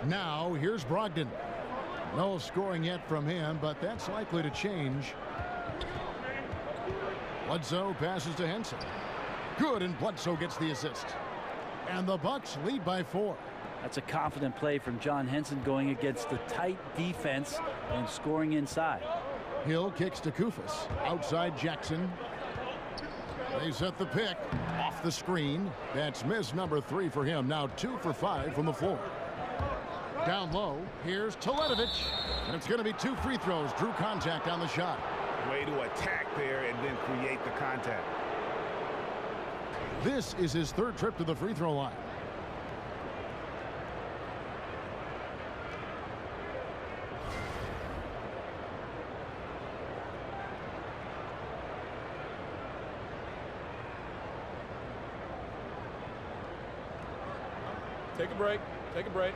Now here's Brogdon. No scoring yet from him, but that's likely to change. Bledsoe passes to Henson. Good, and Bledsoe gets the assist. And the Bucks lead by 4. That's a confident play from John Henson going against the tight defense and scoring inside. Hill kicks to Koufos. Outside Jackson. They set the pick off the screen. That's miss number 3 for him. Now 2 for 5 from the floor. Down low, here's Teletovic. And it's going to be 2 free throws. Drew contact on the shot. Way to attack there and then create the contact. This is his 3rd trip to the free throw line. Take a break. Take a break.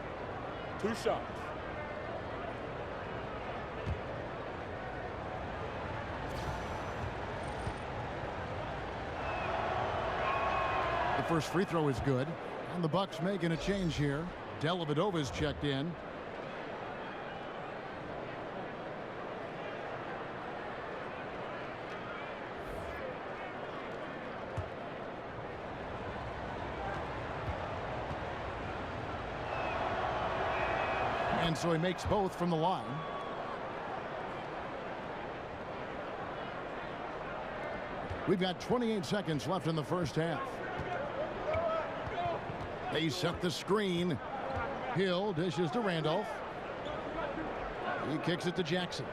2 shots. The first free throw is good. And the Bucks making a change here. Dellavedova's checked in. And so he makes both from the line. We've got 28 seconds left in the first half. They set the screen. Hill dishes to Randolph. He kicks it to Jackson.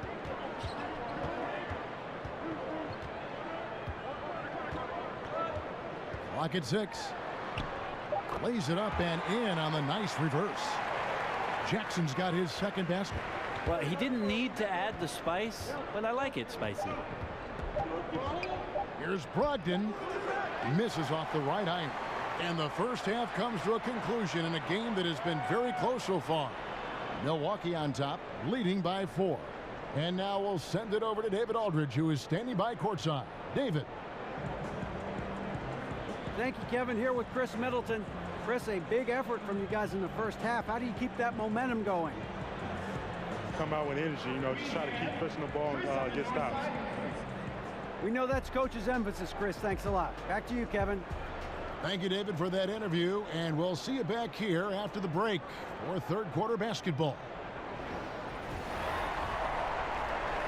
Clock at 6. Lays it up and in on the nice reverse. Jackson's got his second basket. Well, he didn't need to add the spice, but I like it spicy. Here's Brogdon. Misses off the right iron. And the first half comes to a conclusion in a game that has been very close so far. Milwaukee on top, leading by 4. And now we'll send it over to David Aldridge, who is standing by courtside. David. Thank you, Kevin. Here with Chris Middleton. Chris, a big effort from you guys in the first half. How do you keep that momentum going? Come out with energy, just try to keep pushing the ball and get stops. We know that's Coach's emphasis, Chris. Thanks a lot. Back to you, Kevin. Thank you, David, for that interview, and we'll see you back here after the break for third quarter basketball.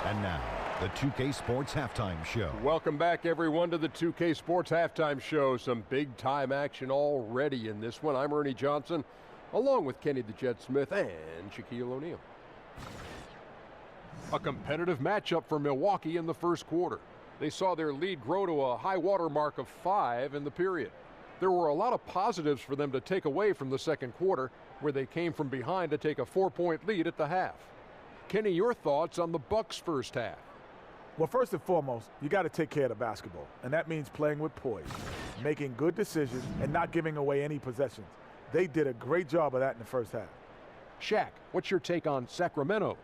And now, the 2K Sports Halftime Show. Welcome back, everyone, to the 2K Sports Halftime Show. Some big-time action already in this one. I'm Ernie Johnson, along with Kenny the Jet Smith and Shaquille O'Neal. A competitive matchup for Milwaukee in the first quarter. They saw their lead grow to a high water mark of 5 in the period. There were a lot of positives for them to take away from the second quarter, where they came from behind to take a 4-point lead at the half. Kenny, your thoughts on the Bucks' first half? Well, first and foremost, you got to take care of the basketball, and that means playing with poise, making good decisions, and not giving away any possessions. They did a great job of that in the first half. Shaq, what's your take on Sacramento?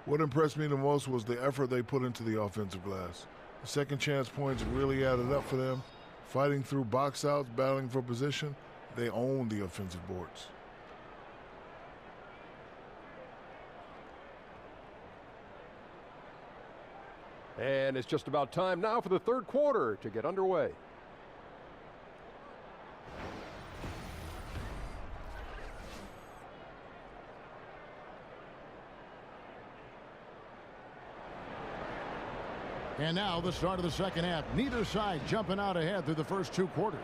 What impressed me the most was the effort they put into the offensive glass. The second chance points really added up for them. Fighting through box outs, battling for position, they own the offensive boards. And it's just about time now for the third quarter to get underway. And now the start of the second half. Neither side jumping out ahead through the first 2 quarters.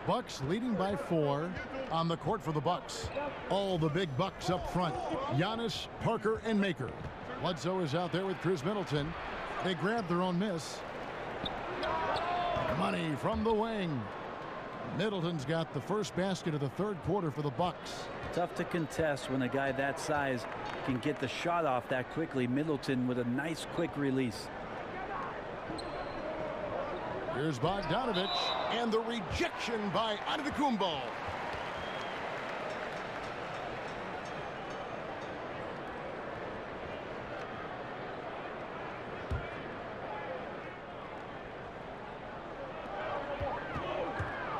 Bucks leading by 4 on the court for the Bucks. All the big Bucks up front. Giannis, Parker, and Maker. Bledsoe is out there with Chris Middleton. They grab their own miss. Money from the wing. Middleton's got the first basket of the third quarter for the Bucks. Tough to contest when a guy that size can get the shot off that quickly. Middleton with a nice quick release. Here's Bogdanovich, and the rejection by Antetokounmpo.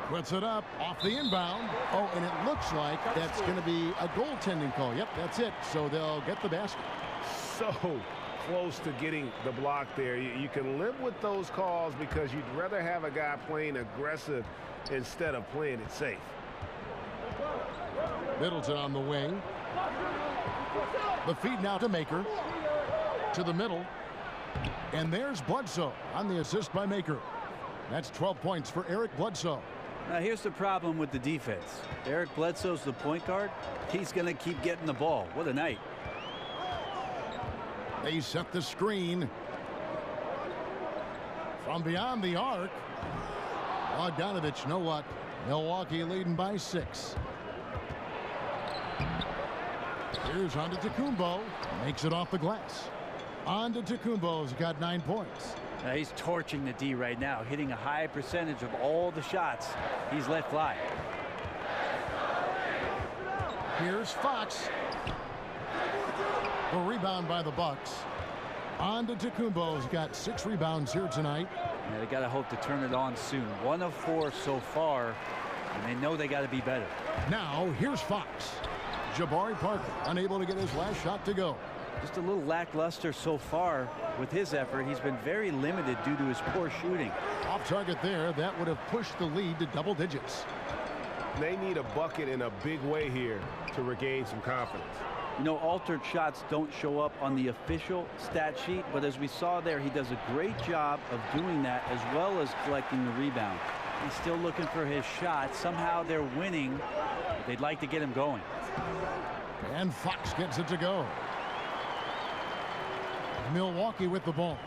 Puts it up off the inbound. Oh, and it looks like that's going to be a goaltending call. Yep, that's it. So they'll get the basket. So close to getting the block there. You can live with those calls because you'd rather have a guy playing aggressive instead of playing it safe. Middleton on the wing. The feed now to Maker. To the middle. And there's Bledsoe on the assist by Maker. That's 12 points for Eric Bledsoe. Now here's the problem with the defense. Eric Bledsoe's the point guard. He's going to keep getting the ball. What a night. They set the screen. From beyond the arc. Bogdanovich, no luck. Milwaukee leading by 6. Here's Antetokounmpo. Makes it off the glass. Antetokounmpo's got 9 points. Now he's torching the D right now, hitting a high percentage of all the shots he's let fly. Here's Fox. A rebound by the Bucks. Antetokounmpo's got 6 rebounds here tonight. Yeah, they got to hope to turn it on soon. 1 of 4 so far, and they know they got to be better. Now here's Fox. Jabari Parker unable to get his last shot to go. Just a little lackluster so far with his effort. He's been very limited due to his poor shooting. Off target there. That would have pushed the lead to double digits. They need a bucket in a big way here to regain some confidence. You know, altered shots don't show up on the official stat sheet, but as we saw there, he does a great job of doing that as well as collecting the rebound. He's still looking for his shot. Somehow they're winning. But they'd like to get him going. And Fox gets it to go. Milwaukee with the ball.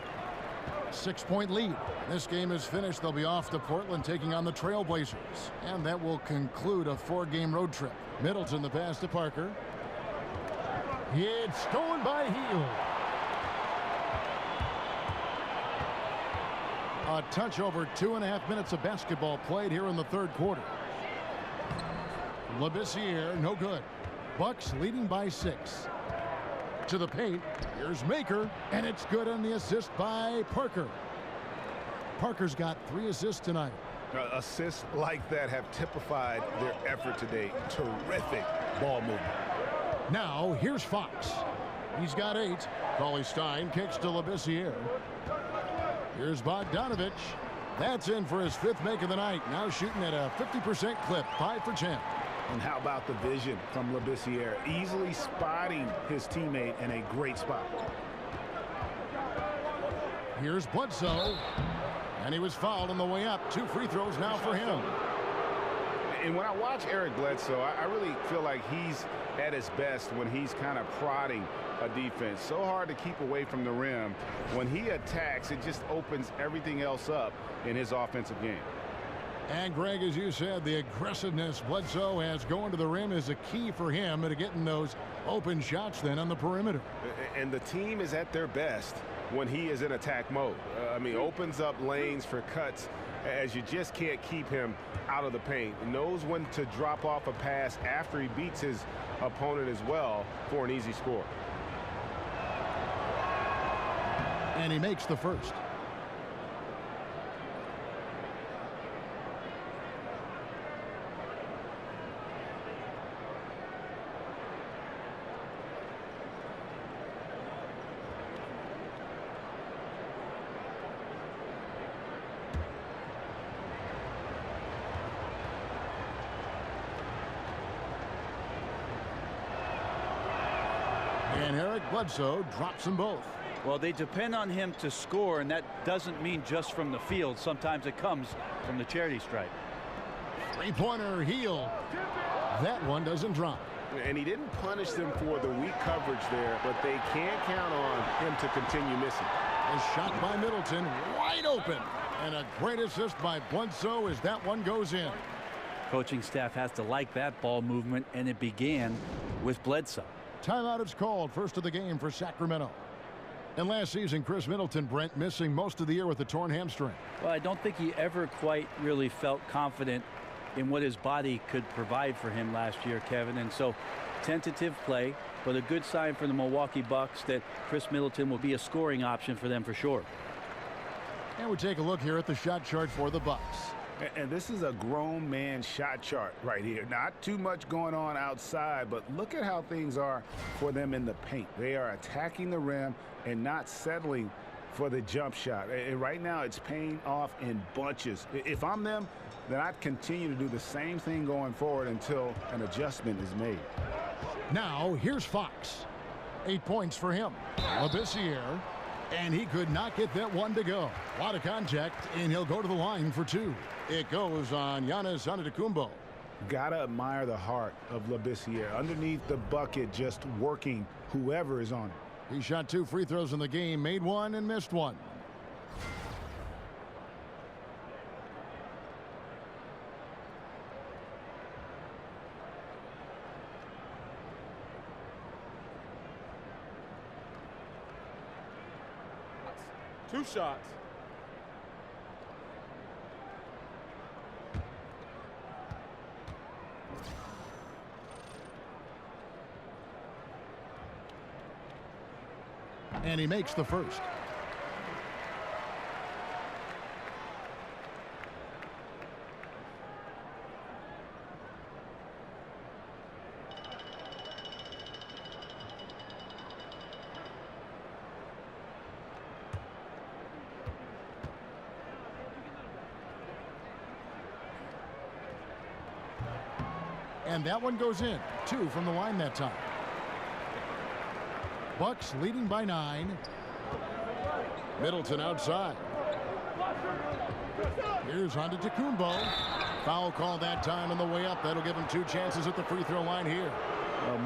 6-point lead. This game is finished. They'll be off to Portland taking on the Trailblazers. And that will conclude a 4-game road trip. Middleton the pass to Parker. It's stolen by Hield. A touch over 2.5 minutes of basketball played here in the third quarter. Labissiere, no good. Bucks leading by 6. To the paint. Here's Maker, and it's good on the assist by Parker. Parker's got 3 assists tonight. Assists like that have typified their effort today. Terrific ball movement. Now, here's Fox. He's got 8. Cauley-Stein kicks to Labissiere. Here's Bogdanovich. That's in for his 5th make of the night. Now shooting at a 50% clip, 5 for 10. And how about the vision from Labissiere? Easily spotting his teammate in a great spot. Here's Bledsoe. And he was fouled on the way up. 2 free throws now for him. And when I watch Eric Bledsoe, I really feel like he's at his best when he's kind of prodding a defense. So hard to keep away from the rim. When he attacks, it just opens everything else up in his offensive game. And Greg, as you said, the aggressiveness Bledsoe has going to the rim is a key for him to getting those open shots then on the perimeter. And the team is at their best when he is in attack mode. I mean, opens up lanes for cuts as you just can't keep him out of the paint. He knows when to drop off a pass after he beats his opponent as well for an easy score. And he makes the first. And Eric Bledsoe drops them both. Well, they depend on him to score, and that doesn't mean just from the field. Sometimes it comes from the charity stripe. 3-pointer Hield. That one doesn't drop. And he didn't punish them for the weak coverage there, but they can't count on him to continue missing. A shot by Middleton, wide open. And a great assist by Bledsoe as that one goes in. Coaching staff has to like that ball movement, and it began with Bledsoe. Timeout is called, first of the game for Sacramento. And last season, Chris Middleton, Brent, missing most of the year with a torn hamstring. Well, I don't think he ever quite really felt confident in what his body could provide for him last year, Kevin. And so, tentative play, but a good sign for the Milwaukee Bucks that Chris Middleton will be a scoring option for them for sure. And we take a look here at the shot chart for the Bucks. And this is a grown man shot chart right here. Not too much going on outside, but look at how things are for them in the paint. They are attacking the rim and not settling for the jump shot. And right now it's paying off in bunches. If I'm them, then I'd continue to do the same thing going forward until an adjustment is made. Now here's Fox. 8 points for him. Labissiere. And he could not get that one to go. A lot of contact, and he'll go to the line for 2. It goes on Giannis Antetokounmpo. Gotta admire the heart of Labissiere. Underneath the bucket, just working whoever is on it. He shot 2 free throws in the game, made 1 and missed 1. Two shots. And he makes the first. And that one goes in. 2 from the line that time. Bucks leading by 9. Middleton outside. Here's Antetokounmpo. Foul call that time on the way up. That'll give him 2 chances at the free throw line here.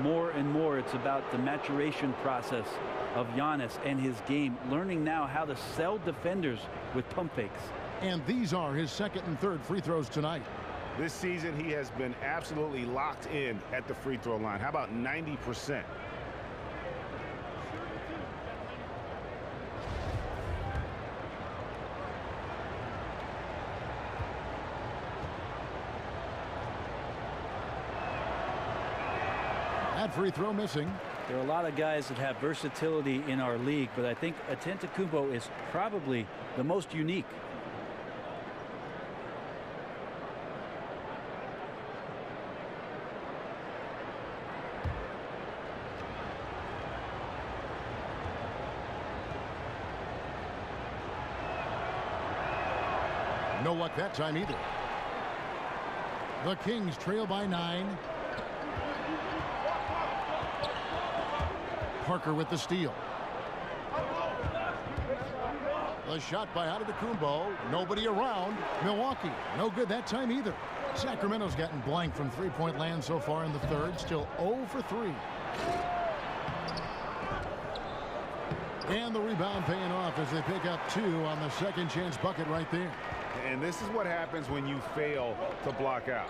More and more, it's about the maturation process of Giannis and his game, learning now how to sell defenders with pump fakes. And these are his 2nd and 3rd free throws tonight. This season, he has been absolutely locked in at the free throw line. How about 90%? That free throw missing. There are a lot of guys that have versatility in our league, but I think Antetokounmpo is probably the most unique. No luck that time either. The Kings trail by 9. Parker with the steal. The shot by Antetokounmpo. Nobody around. Milwaukee, no good that time either. Sacramento's gotten blank from three-point land so far in the 3rd. Still 0 for 3. And the rebound paying off as they pick up 2 on the second chance bucket right there. And this is what happens when you fail to block out.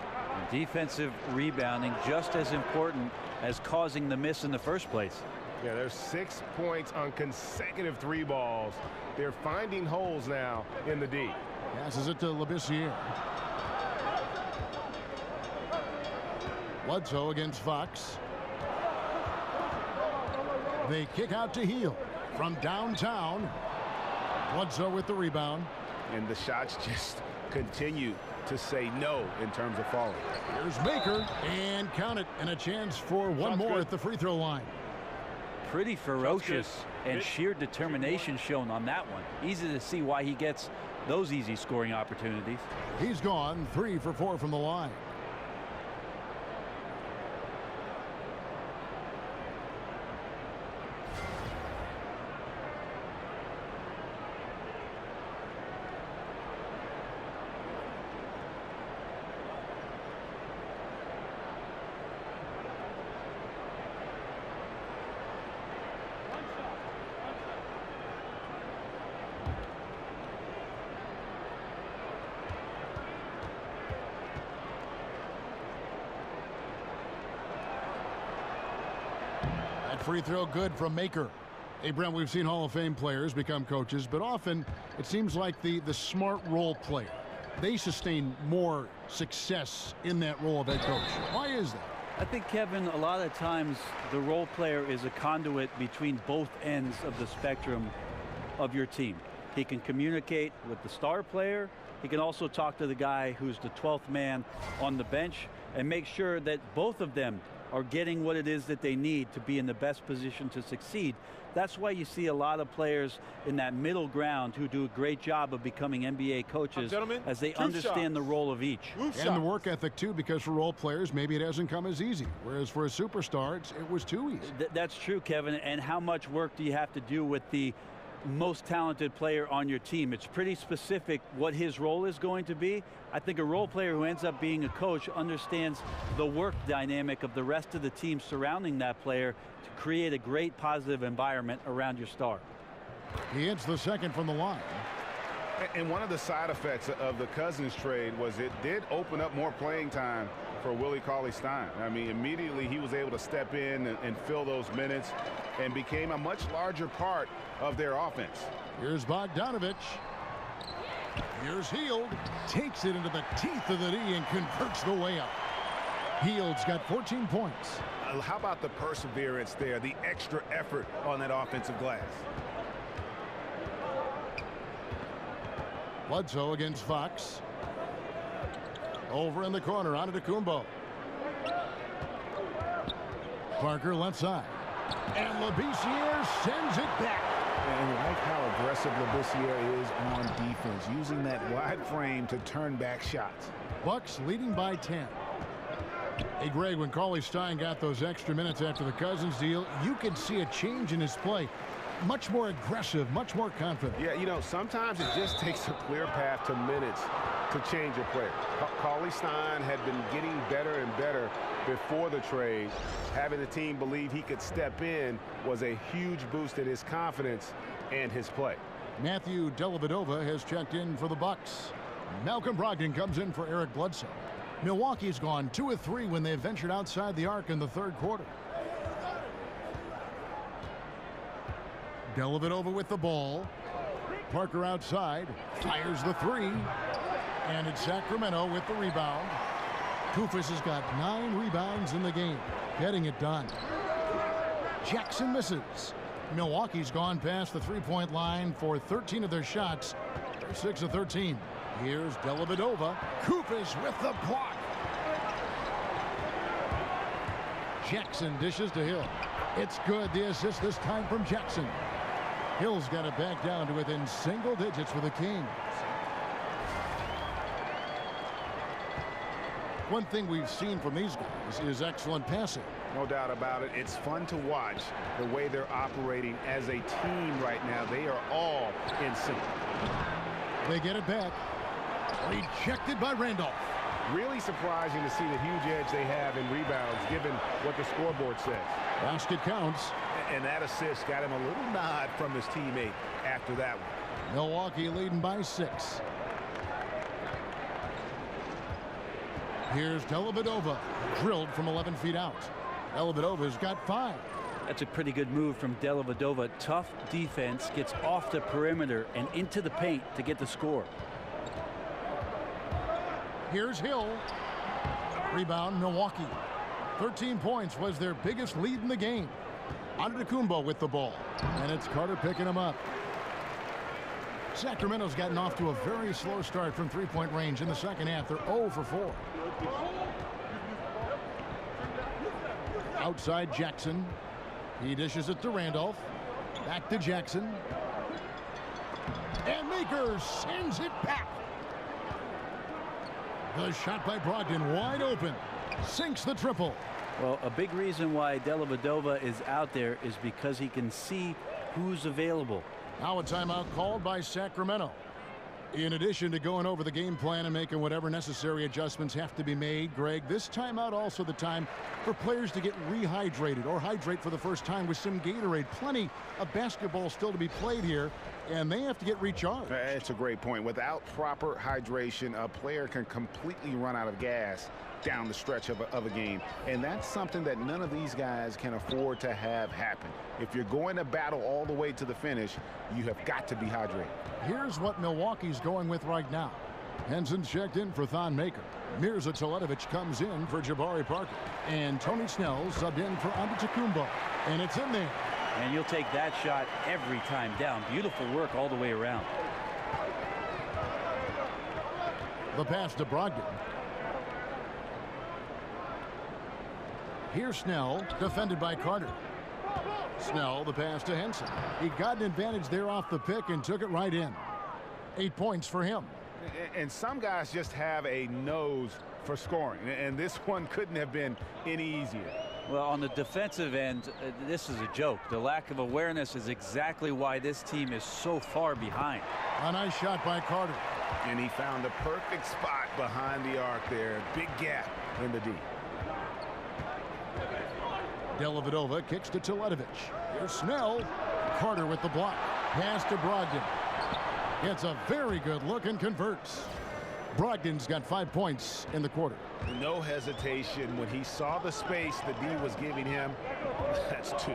Defensive rebounding just as important as causing the miss in the first place. Yeah, there's 6 points on consecutive 3 balls. They're finding holes now in the D. Passes it to Labissiere. Bledsoe against Fox. They kick out to Hield from downtown. Bledsoe with the rebound. And the shots just continue to say no in terms of falling. Here's Baker, and count it, and a chance for one more at the free throw line. Pretty ferocious and sheer determination shown on that one. Easy to see why he gets those easy scoring opportunities. He's gone 3 for 4 from the line. Free throw good from Maker. Hey, Brent, we've seen Hall of Fame players become coaches, but often it seems like the smart role player, they sustain more success in that role of head coach. Why is that? I think, Kevin, a lot of times the role player is a conduit between both ends of the spectrum of your team. He can communicate with the star player. He can also talk to the guy who's the 12th man on the bench and make sure that both of them are getting what it is that they need to be in the best position to succeed. That's why you see a lot of players in that middle ground who do a great job of becoming NBA coaches as they understand the role of each. And the work ethic, too, because for role players, maybe it hasn't come as easy. Whereas for a superstar, it was too easy. That's true, Kevin. And how much work do you have to do with the most talented player on your team? It's pretty specific what his role is going to be. I think a role player who ends up being a coach understands the work dynamic of the rest of the team surrounding that player to create a great positive environment around your star. He hits the second from the line. And one of the side effects of the Cousins trade was it did open up more playing time for Willie Cauley-Stein. I mean, immediately he was able to step in and fill those minutes and became a much larger part of their offense. Here's Bogdanovich. Here's Hield. Takes it into the teeth of the D and converts the way up. Hield's got 14 points. How about the perseverance there, the extra effort on that offensive glass? Bledsoe against Fox. Over in the corner, Antetokounmpo. Parker left side. And Labissiere sends it back. And like how aggressive Labissiere is on defense, using that wide frame to turn back shots. Bucks leading by 10. Hey, Greg, when Cauley Stein got those extra minutes after the Cousins deal, you could see a change in his play. Much more aggressive, much more confident. Yeah, you know, sometimes it just takes a clear path to minutes to change a player. Cauley Stein had been getting better and better before the trade. Having the team believe he could step in was a huge boost in his confidence and his play. Matthew Dellavedova has checked in for the Bucks. Malcolm Brogdon comes in for Eric Bledsoe. Milwaukee's gone 2 of 3 when they ventured outside the arc in the third quarter. Dellavedova with the ball. Parker outside. Fires the 3. And it's Sacramento with the rebound. Koufos has got 9 rebounds in the game. Getting it done. Jackson misses. Milwaukee's gone past the three-point line for 13 of their shots. They're 6 of 13. Here's Dellavedova. Koufos with the block. Jackson dishes to Hill. It's good. The assist this time from Jackson. Hill's got it back down to within single digits for the Kings. One thing we've seen from these guys is excellent passing. No doubt about it. It's fun to watch the way they're operating as a team right now. They are all in sync. They get it back. Rejected by Randolph. Really surprising to see the huge edge they have in rebounds given what the scoreboard says. Basket counts. And that assist got him a little nod from his teammate after that one. Milwaukee leading by 6. Here's Dellavedova. Drilled from 11 feet out. Dellavedova's got 5. That's a pretty good move from Dellavedova. Tough defense, gets off the perimeter and into the paint to get the score. Here's Hill. Rebound, Milwaukee. 13 points was their biggest lead in the game. Antetokounmpo with the ball. And it's Carter picking him up. Sacramento's gotten off to a very slow start from three-point range in the second half. They're 0 for 4. Outside Jackson. He dishes it to Randolph. Back to Jackson. And Maker sends it back. The shot by Brogdon wide open. Sinks the triple. Well, a big reason why Dellavedova is out there is because he can see who's available. Now a timeout called by Sacramento. In addition to going over the game plan and making whatever necessary adjustments have to be made, Greg, this timeout also the time for players to get rehydrated or hydrate for the first time with some Gatorade. Plenty of basketball still to be played here, and they have to get recharged. It's a great point. Without proper hydration, a player can completely run out of gas down the stretch of a game. And that's something that none of these guys can afford to have happen. If you're going to battle all the way to the finish, you have got to be hydrated. Here's what Milwaukee's going with right now. Henson's checked in for Thon Maker. Mirza Teletovic comes in for Jabari Parker. And Tony Snell subbed in for Antetokounmpo. And it's in there. And you'll take that shot every time down. Beautiful work all the way around. The pass to Brogdon. Here's Snell, defended by Carter. Snell, the pass to Henson. He got an advantage there off the pick and took it right in. 8 points for him. And some guys just have a nose for scoring, and this one couldn't have been any easier. Well, on the defensive end, this is a joke. The lack of awareness is exactly why this team is so far behind. A nice shot by Carter. And he found the perfect spot behind the arc there. Big gap in the D. Dellavedova kicks to Teletovic. Here's Snell. Carter with the block. Pass to Brogdon. Gets a very good look and converts. Brogdon's got 5 points in the quarter. No hesitation when he saw the space the D was giving him. That's 2.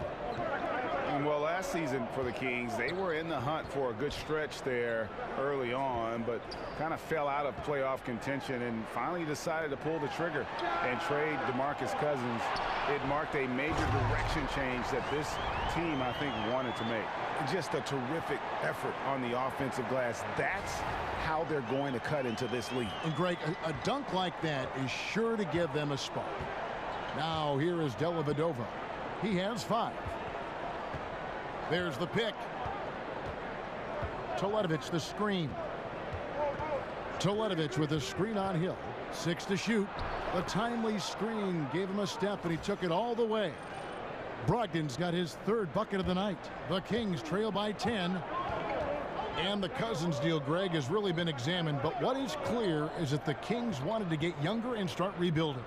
Well, last season for the Kings, they were in the hunt for a good stretch there early on, but kind of fell out of playoff contention and finally decided to pull the trigger and trade DeMarcus Cousins. It marked a major direction change that this team, I think, wanted to make. Just a terrific effort on the offensive glass. That's how they're going to cut into this league. And Greg, a dunk like that is sure to give them a spark. Now here is Dellavedova. He has 5. There's the pick. Teletovic, the screen. Toledovich with a screen on Hill. 6 to shoot. The timely screen gave him a step, and he took it all the way. Brogdon's got his 3rd bucket of the night. The Kings trail by 10. And the Cousins deal, Greg, has really been examined. But what is clear is that the Kings wanted to get younger and start rebuilding.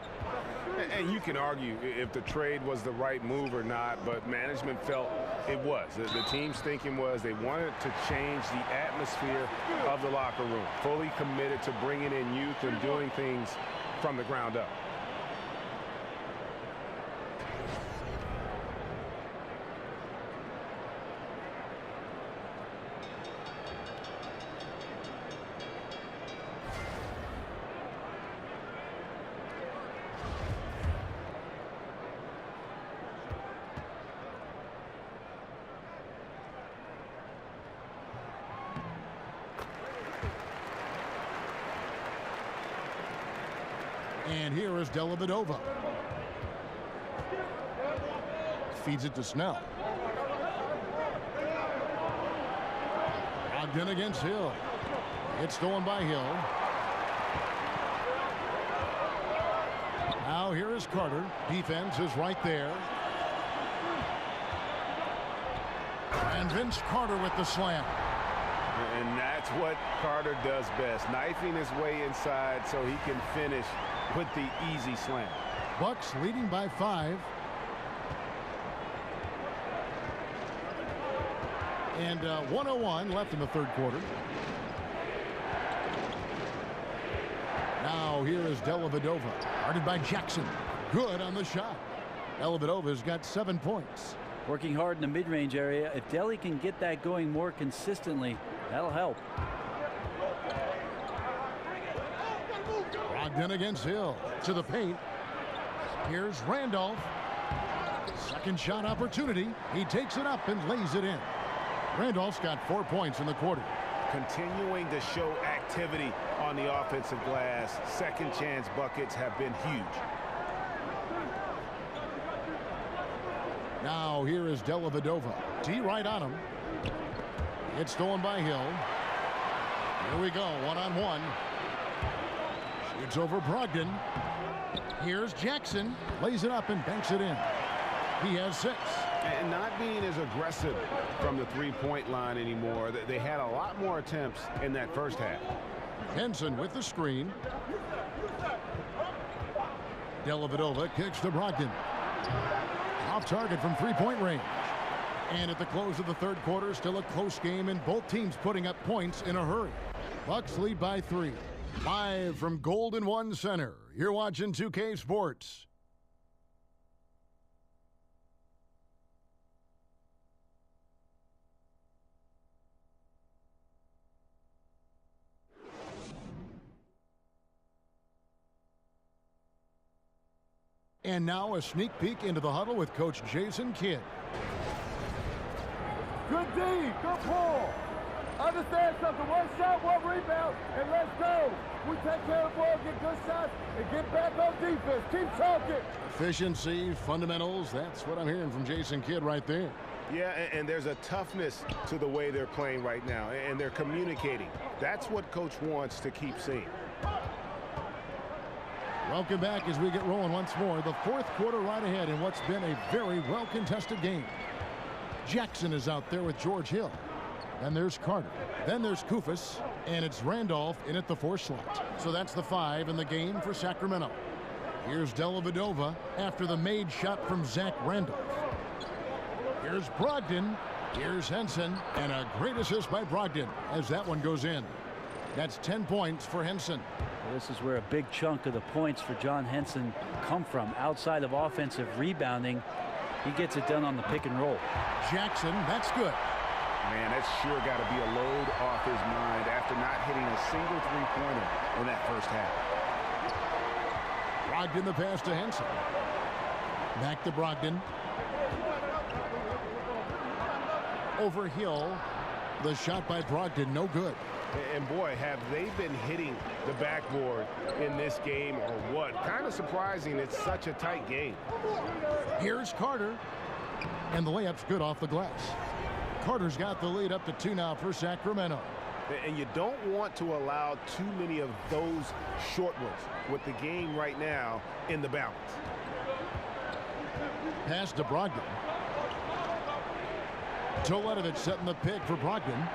And you can argue if the trade was the right move or not, but management felt it was. The team's thinking was they wanted to change the atmosphere of the locker room. Fully committed to bringing in youth and doing things from the ground up. And here is Dellavedova. Feeds it to Snell. Brogdon against Hill. It's stolen by Hill. Now here is Carter. Defense is right there. And Vince Carter with the slam. And that's what Carter does best, knifing his way inside so he can finish with the easy slam. Bucks leading by 5. And 1:01 left in the 3rd quarter. Now here is Dellavedova, guarded by Jackson. Good on the shot. Dellavedova's got 7 points. Working hard in the mid-range area. If Delly can get that going more consistently, that'll help. Brogdon against Hill. To the paint. Here's Randolph. Second shot opportunity. He takes it up and lays it in. Randolph's got 4 points in the quarter. Continuing to show activity on the offensive glass. Second chance buckets have been huge. Now here is Dellavedova. D right on him. It's stolen by Hill. Here we go, 1-on-1. Shoots over Brogdon. Here's Jackson. Lays it up and banks it in. He has 6. And not being as aggressive from the three-point line anymore. They had a lot more attempts in that first half. Henson with the screen. Dellavedova kicks to Brogdon. Off target from 3-point range. And at the close of the 3rd quarter, still a close game, and both teams putting up points in a hurry. Bucks lead by 3. Live from Golden One Center, you're watching 2K Sports. And now a sneak peek into the huddle with Coach Jason Kidd. Good D, good pull. Understand something, 1 shot, 1 rebound, and let's go. We take care of the ball, get good shots, and get back on defense. Keep talking. Efficiency, fundamentals, that's what I'm hearing from Jason Kidd right there. Yeah, and there's a toughness to the way they're playing right now, and they're communicating. That's what Coach wants to keep seeing. Welcome back as we get rolling once more. The 4th quarter right ahead in what's been a very well-contested game. Jackson is out there with George Hill. Then there's Carter. Then there's Kufis. And it's Randolph in at the 4 slot. So that's the 5 in the game for Sacramento. Here's Dellavedova after the made shot from Zach Randolph. Here's Brogdon. Here's Henson. And a great assist by Brogdon as that one goes in. That's 10 points for Henson. This is where a big chunk of the points for John Henson come from. Outside of offensive rebounding, he gets it done on the pick and roll. Jackson, that's good. Man, that's sure got to be a load off his mind after not hitting a single three-pointer in that first half. Brogdon the pass to Henson. Back to Brogdon. Over Hill. The shot by Brogdon, no good. And boy, have they been hitting the backboard in this game or what? Kind of surprising it's such a tight game. Here's Carter. And the layup's good off the glass. Carter's got the lead up to 2 now for Sacramento. And you don't want to allow too many of those short ones with the game right now in the balance. Pass to Brogdon. Toledovich setting the pick for Brogdon.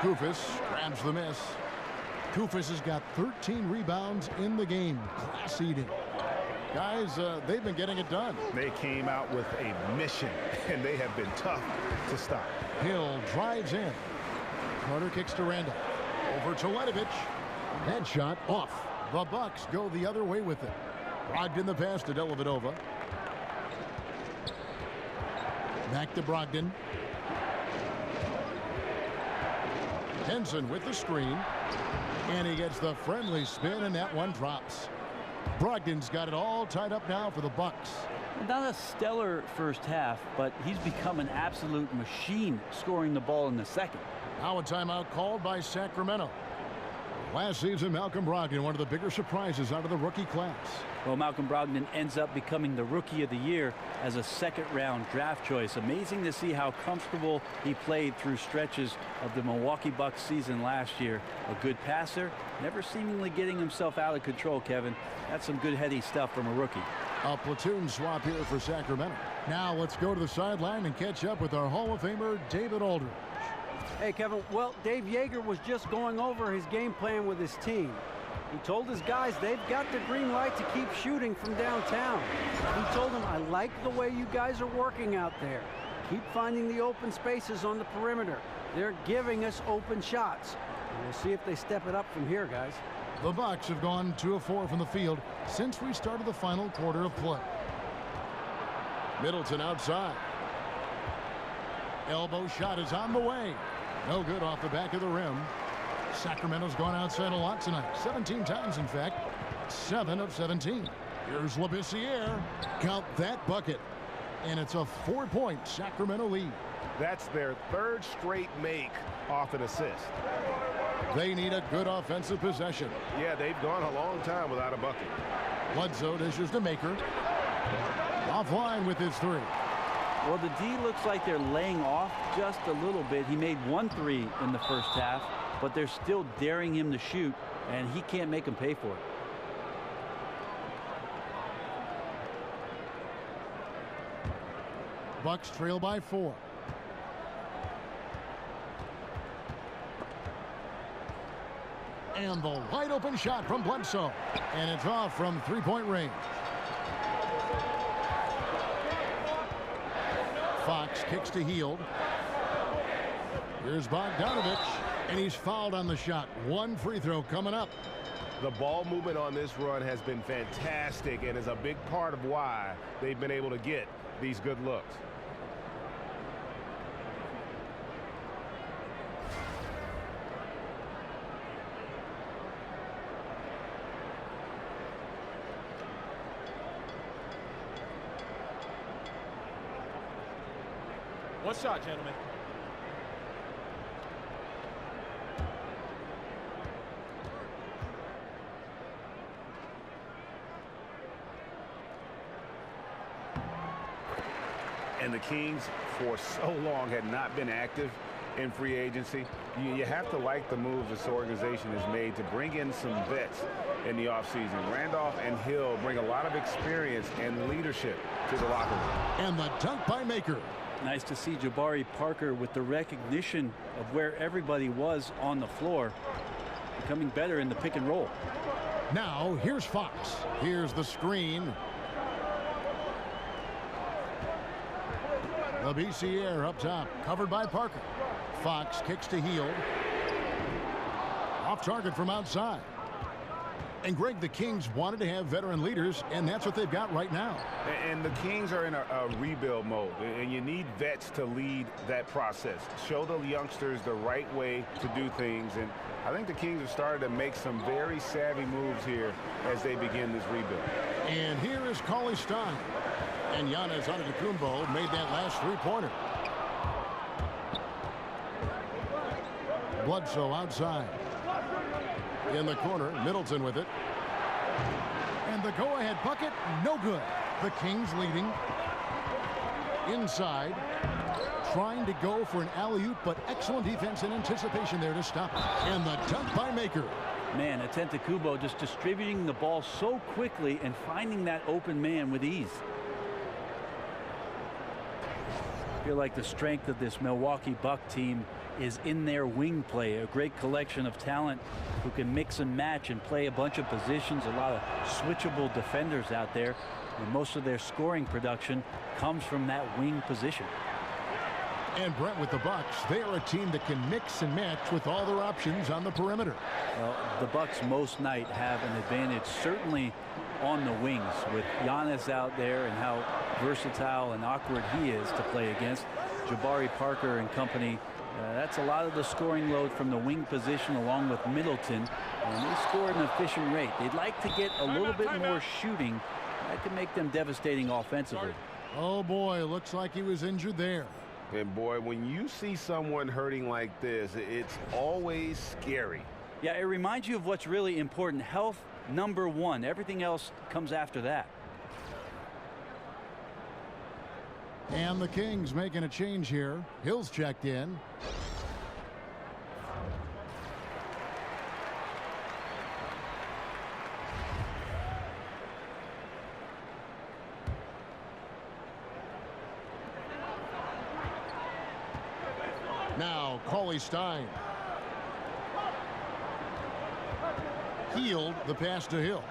Koufos grabs the miss. Koufos has got 13 rebounds in the game. Class eating. Guys, they've been getting it done. They came out with a mission, and they have been tough to stop. Hill drives in. Carter kicks to Randall. Over to Toledovich. Headshot off. The Bucks go the other way with it. Brogdon the pass to Dellavedova. Back to Brogdon. Henson with the screen. And he gets the friendly spin, and that one drops. Brogdon's got it all tied up now for the Bucks. Not a stellar first half, but he's become an absolute machine scoring the ball in the second. Now a timeout called by Sacramento. Last season, Malcolm Brogdon, one of the bigger surprises out of the rookie class. Well, Malcolm Brogdon ends up becoming the Rookie of the Year as a second-round draft choice. Amazing to see how comfortable he played through stretches of the Milwaukee Bucks season last year. A good passer, never seemingly getting himself out of control, Kevin. That's some good heady stuff from a rookie. A platoon swap here for Sacramento. Now let's go to the sideline and catch up with our Hall of Famer, David Aldridge. Hey, Kevin, well, Dave Yeager was just going over his game plan with his team. He told his guys they've got the green light to keep shooting from downtown. He told them, I like the way you guys are working out there. Keep finding the open spaces on the perimeter. They're giving us open shots. And we'll see if they step it up from here, guys. The Bucks have gone 2 of 4 from the field since we started the final quarter of play. Middleton outside. Elbow shot is on the way. No good off the back of the rim. Sacramento's gone outside a lot tonight. 17 times, in fact. 7 of 17. Here's Labissiere. Count that bucket. And it's a 4-point Sacramento lead. That's their third straight make off an assist. They need a good offensive possession. Yeah, they've gone a long time without a bucket. Bledsoe dishes to Maker. Offline with his 3. Well, the D looks like they're laying off just a little bit. He made 1 3 in the first half, but they're still daring him to shoot, and he can't make them pay for it. Bucks trail by 4. And the wide open shot from Bledsoe. And it's off from 3-point range. Fox kicks to Hield. Here's Bogdanovich. And he's fouled on the shot. 1 free throw coming up. The ball movement on this run has been fantastic and is a big part of why they've been able to get these good looks. One shot, gentlemen. And the Kings, for so long, had not been active in free agency. You have to like the moves this organization has made to bring in some vets in the offseason. Randolph and Hill bring a lot of experience and leadership to the locker room. And the dunk by Maker. Nice to see Jabari Parker with the recognition of where everybody was on the floor, becoming better in the pick and roll. Now here's Fox. Here's the screen. Labissiere up top, covered by Parker. Fox kicks to Hield. Off target from outside. And Greg, the Kings wanted to have veteran leaders, and that's what they've got right now. And the Kings are in a rebuild mode, and you need vets to lead that process. Show the youngsters the right way to do things, and I think the Kings have started to make some very savvy moves here as they begin this rebuild. And here is Cauley Stein. And Giannis Antetokounmpo made that last 3-pointer. Bledsoe outside. In the corner, Middleton with it. And the go-ahead bucket, no good. The Kings leading. Inside. Trying to go for an alley-oop, but excellent defense and anticipation there to stop it. And the dunk by Maker. Man, Antetokounmpo just distributing the ball so quickly and finding that open man with ease. I feel like the strength of this Milwaukee Buck team is in their wing play. A great collection of talent who can mix and match and play a bunch of positions. A lot of switchable defenders out there. And most of their scoring production comes from that wing position. And Brent, with the Bucks, they are a team that can mix and match with all their options on the perimeter. Well, the Bucks most night have an advantage, certainly on the wings, with Giannis out there and how versatile and awkward he is to play against. Jabari Parker and company, that's a lot of the scoring load from the wing position along with Middleton. And they score at an efficient rate. They'd like to get a little bit more shooting. That can make them devastating offensively. Oh boy, looks like he was injured there. And boy, when you see someone hurting like this, it's always scary. Yeah, it reminds you of what's really important. Health, number one. Everything else comes after that. And the Kings making a change here. Hill's checked in. Now, Cauley Stein. Healed the pass to Hill.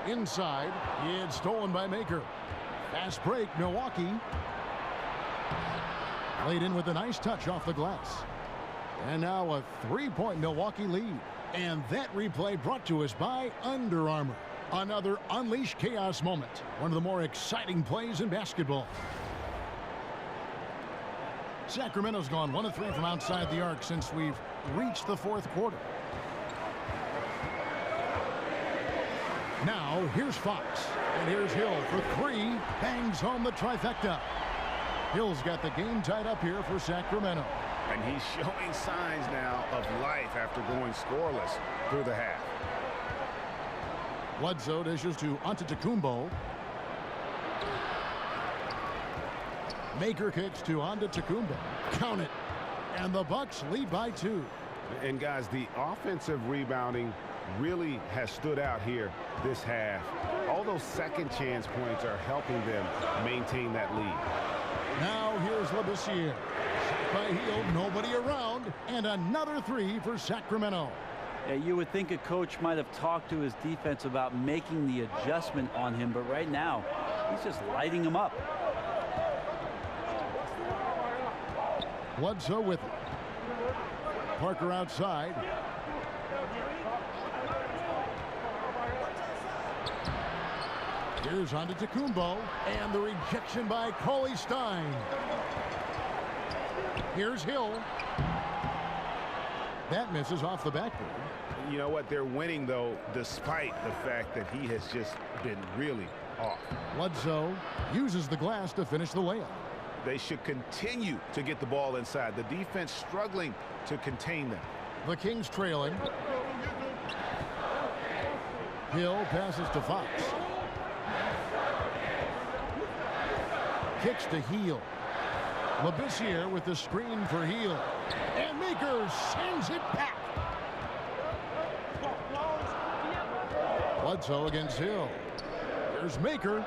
Inside, it's stolen by Maker. Fast break, Milwaukee. Laid in with a nice touch off the glass. And now a three-point Milwaukee lead. And that replay brought to us by Under Armour. Another Unleash Chaos moment. One of the more exciting plays in basketball. Sacramento's gone 1 of 3 from outside the arc since we've reached the fourth quarter. Now, here's Fox. And here's Hill for 3. Bangs home the trifecta. Hill's got the game tied up here for Sacramento. And he's showing signs now of life after going scoreless through the half. Bledsoe dishes to Antetokounmpo. Maker kicks to Antetokounmpo. Count it. And the Bucks lead by 2. And guys, the offensive rebounding really has stood out here this half. All those second chance points are helping them maintain that lead. Now here's Labissiere. Shot by Hill, nobody around, and another 3 for Sacramento. Yeah, you would think a coach might have talked to his defense about making the adjustment on him, but right now he's just lighting him up. Bledsoe with it. Parker outside. Here's Antetokounmpo, and the rejection by Cauley Stein. Here's Hill. That misses off the backboard. You know what? They're winning, though, despite the fact that he has just been really off. Bledsoe uses the glass to finish the layup. They should continue to get the ball inside. The defense struggling to contain them. The Kings trailing. Hill passes to Fox. Kicks to Heel. Labissiere with the screen for Heel. And Maker sends it back. Bledsoe against Hill. There's Maker.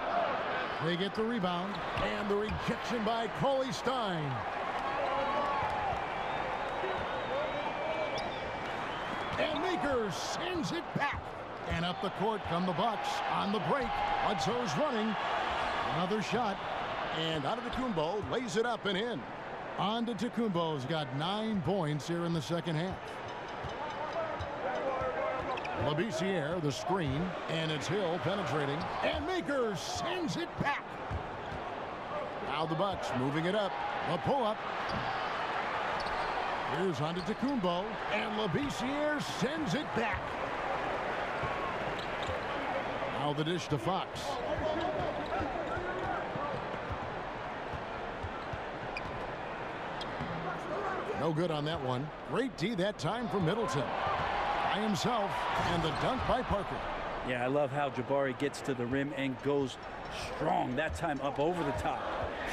They get the rebound. And the rejection by Cauley Stein. And Maker sends it back. And up the court come the Bucks on the break. Bledsoe's running. Another shot. And Antetokounmpo lays it up and in. Antetokounmpo's got 9 points here in the second half. Labissiere, the screen, and it's Hill penetrating. And Maker sends it back. Now the Bucks moving it up. A pull-up. Here's Antetokounmpo, and Labissiere sends it back. Now the dish to Fox. No good on that one. Great D that time from Middleton. By himself, and the dunk by Parker. Yeah, I love how Jabari gets to the rim and goes strong. That time up over the top.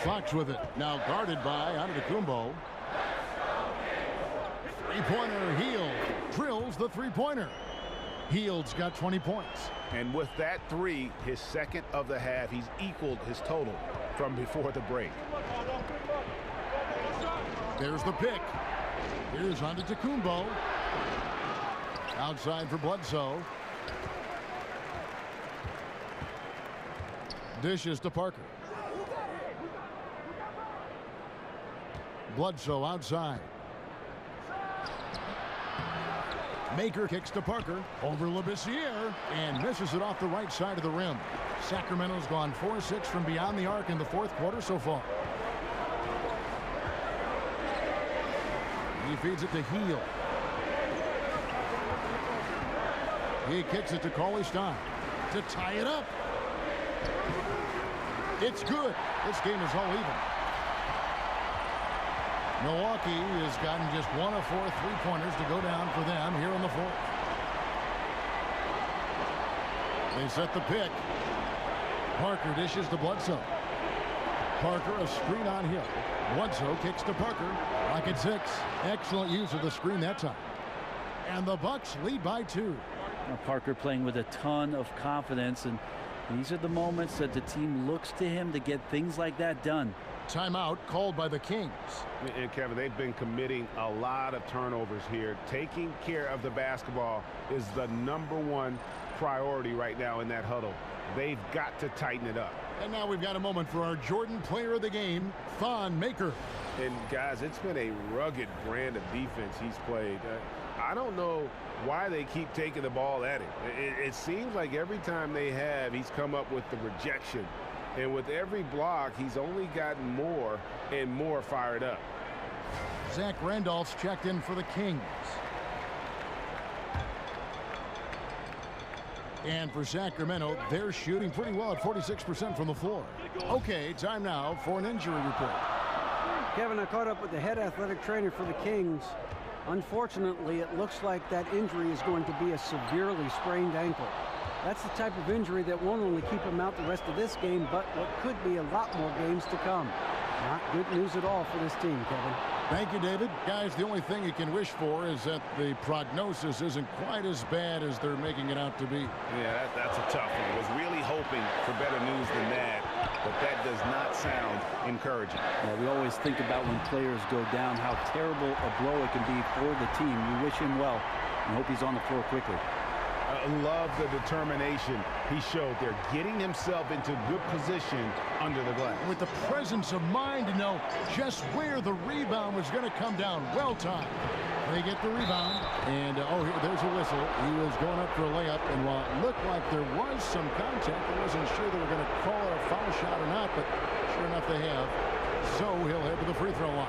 Fox with it. Now guarded by Antetokounmpo. Three-pointer. Hield drills the three-pointer. Hield's got 20 points. And with that three, his second of the half, he's equaled his total from before the break. There's the pick. Here's Antetokounmpo. Outside for Bledsoe. Dishes to Parker. Bledsoe outside. Maker kicks to Parker. Over Labissiere. And misses it off the right side of the rim. Sacramento's gone 4-6 from beyond the arc in the fourth quarter so far. He feeds it to Hield. He kicks it to Cauley-Stein to tie it up. It's good. This game is all even. Milwaukee has gotten just 1 of 4 three-pointers to go down for them here in the fourth. They set the pick. Parker dishes to Bledsoe. Parker a screen on Hill. Bledsoe kicks to Parker. Rocket 6. Excellent use of the screen that time. And the Bucks lead by 2. Now Parker playing with a ton of confidence, and these are the moments that the team looks to him to get things like that done. Timeout called by the Kings. And Kevin, they've been committing a lot of turnovers here. Taking care of the basketball is the #1 priority right now in that huddle. They've got to tighten it up. And now we've got a moment for our Jordan player of the game, Thon Maker. And guys, it's been a rugged brand of defense he's played. I don't know why they keep taking the ball at him. It seems like every time they have, he's come up with the rejection. And with every block, he's only gotten more and more fired up. Zach Randolph's checked in for the Kings. And for Sacramento, they're shooting pretty well at 46% from the floor. Okay, time now for an injury report. Kevin, I caught up with the head athletic trainer for the Kings. Unfortunately, it looks like that injury is going to be a severely sprained ankle. That's the type of injury that won't only keep him out the rest of this game, but what could be a lot more games to come. Not good news at all for this team, Kevin. Thank you, David. Guys, the only thing you can wish for is that the prognosis isn't quite as bad as they're making it out to be. Yeah, that's a tough one. Was really hoping for better news than that, but that does not sound encouraging. Yeah, we always think about when players go down, how terrible a blow it can be for the team. We wish him well and hope he's on the floor quickly. Love the determination he showed there, getting himself into good position under the glass. With the presence of mind to know just where the rebound was going to come down. Well timed. They get the rebound, and there's a whistle. He was going up for a layup, and while it looked like there was some contact, I wasn't sure they were going to call it a foul shot or not, but sure enough they have. So he'll head to the free throw line.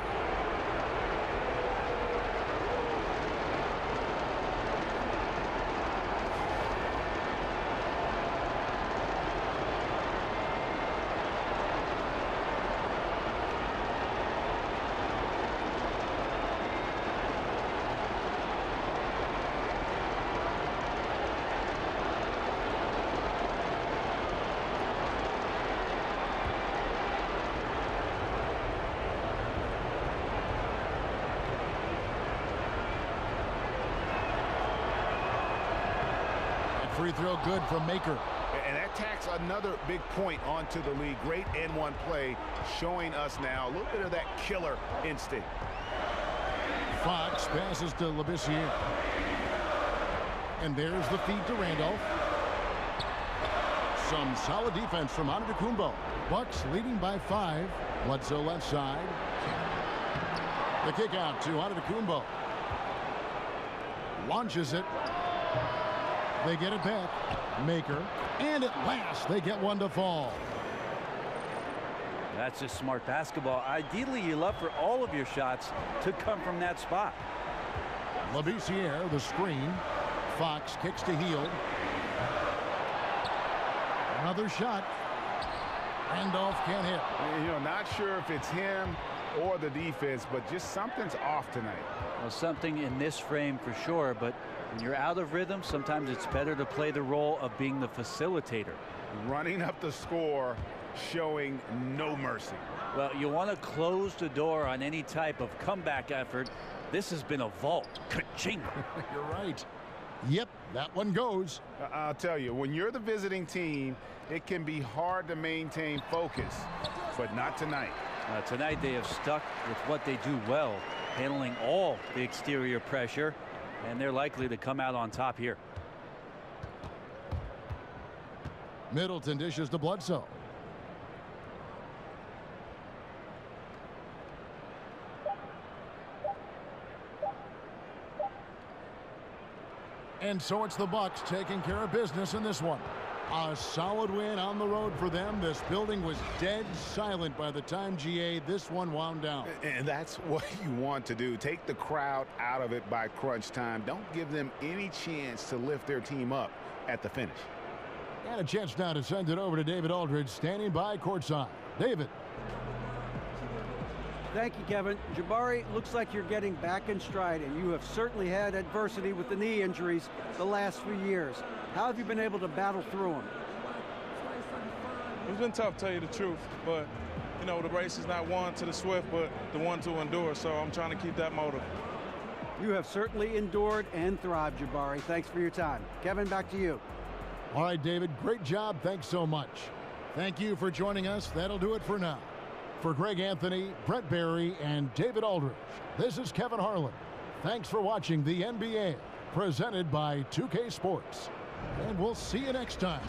Free throw good from Maker. And that tacks another big point onto the league. Great N1 play showing us now a little bit of that killer instinct. Fox passes to Labissiere. And there's the feed to Randolph. Some solid defense from Antetokounmpo. Bucks leading by 5. Bledsoe left side. The kick out to Antetokounmpo. Launches it. They get it back. Maker. And at last, they get one to fall. That's just smart basketball. Ideally, you love for all of your shots to come from that spot. Labissiere, the screen. Fox kicks to Hield. Another shot. Randolph can't hit. You know, not sure if it's him or the defense, but just something's off tonight. Well, something in this frame for sure, but when you're out of rhythm, sometimes it's better to play the role of being the facilitator. Running up the score, showing no mercy. Well, you want to close the door on any type of comeback effort. This has been a vault. Ka-ching. You're right. Yep, that one goes. I'll tell you, when you're the visiting team, it can be hard to maintain focus, but not tonight. Tonight they have stuck with what they do well, handling all the exterior pressure, and they're likely to come out on top here. Middleton dishes to Bledsoe. And so it's the Bucks taking care of business in this one. A solid win on the road for them. This building was dead silent by the time, GA, this one wound down. And that's what you want to do. Take the crowd out of it by crunch time. Don't give them any chance to lift their team up at the finish. And a chance now to send it over to David Aldridge, standing by courtside. David. Thank you, Kevin. Jabari, looks like you're getting back in stride, and you have certainly had adversity with the knee injuries the last few years. How have you been able to battle through them? It's been tough, to tell you the truth, but, you know, the race is not one to the swift, but the one to endure, so I'm trying to keep that motive. You have certainly endured and thrived, Jabari. Thanks for your time. Kevin, back to you. All right, David, great job. Thanks so much. Thank you for joining us. That'll do it for now. For Greg Anthony, Brett Barry, and David Aldridge, this is Kevin Harlan. Thanks for watching the NBA, presented by 2K Sports. And we'll see you next time.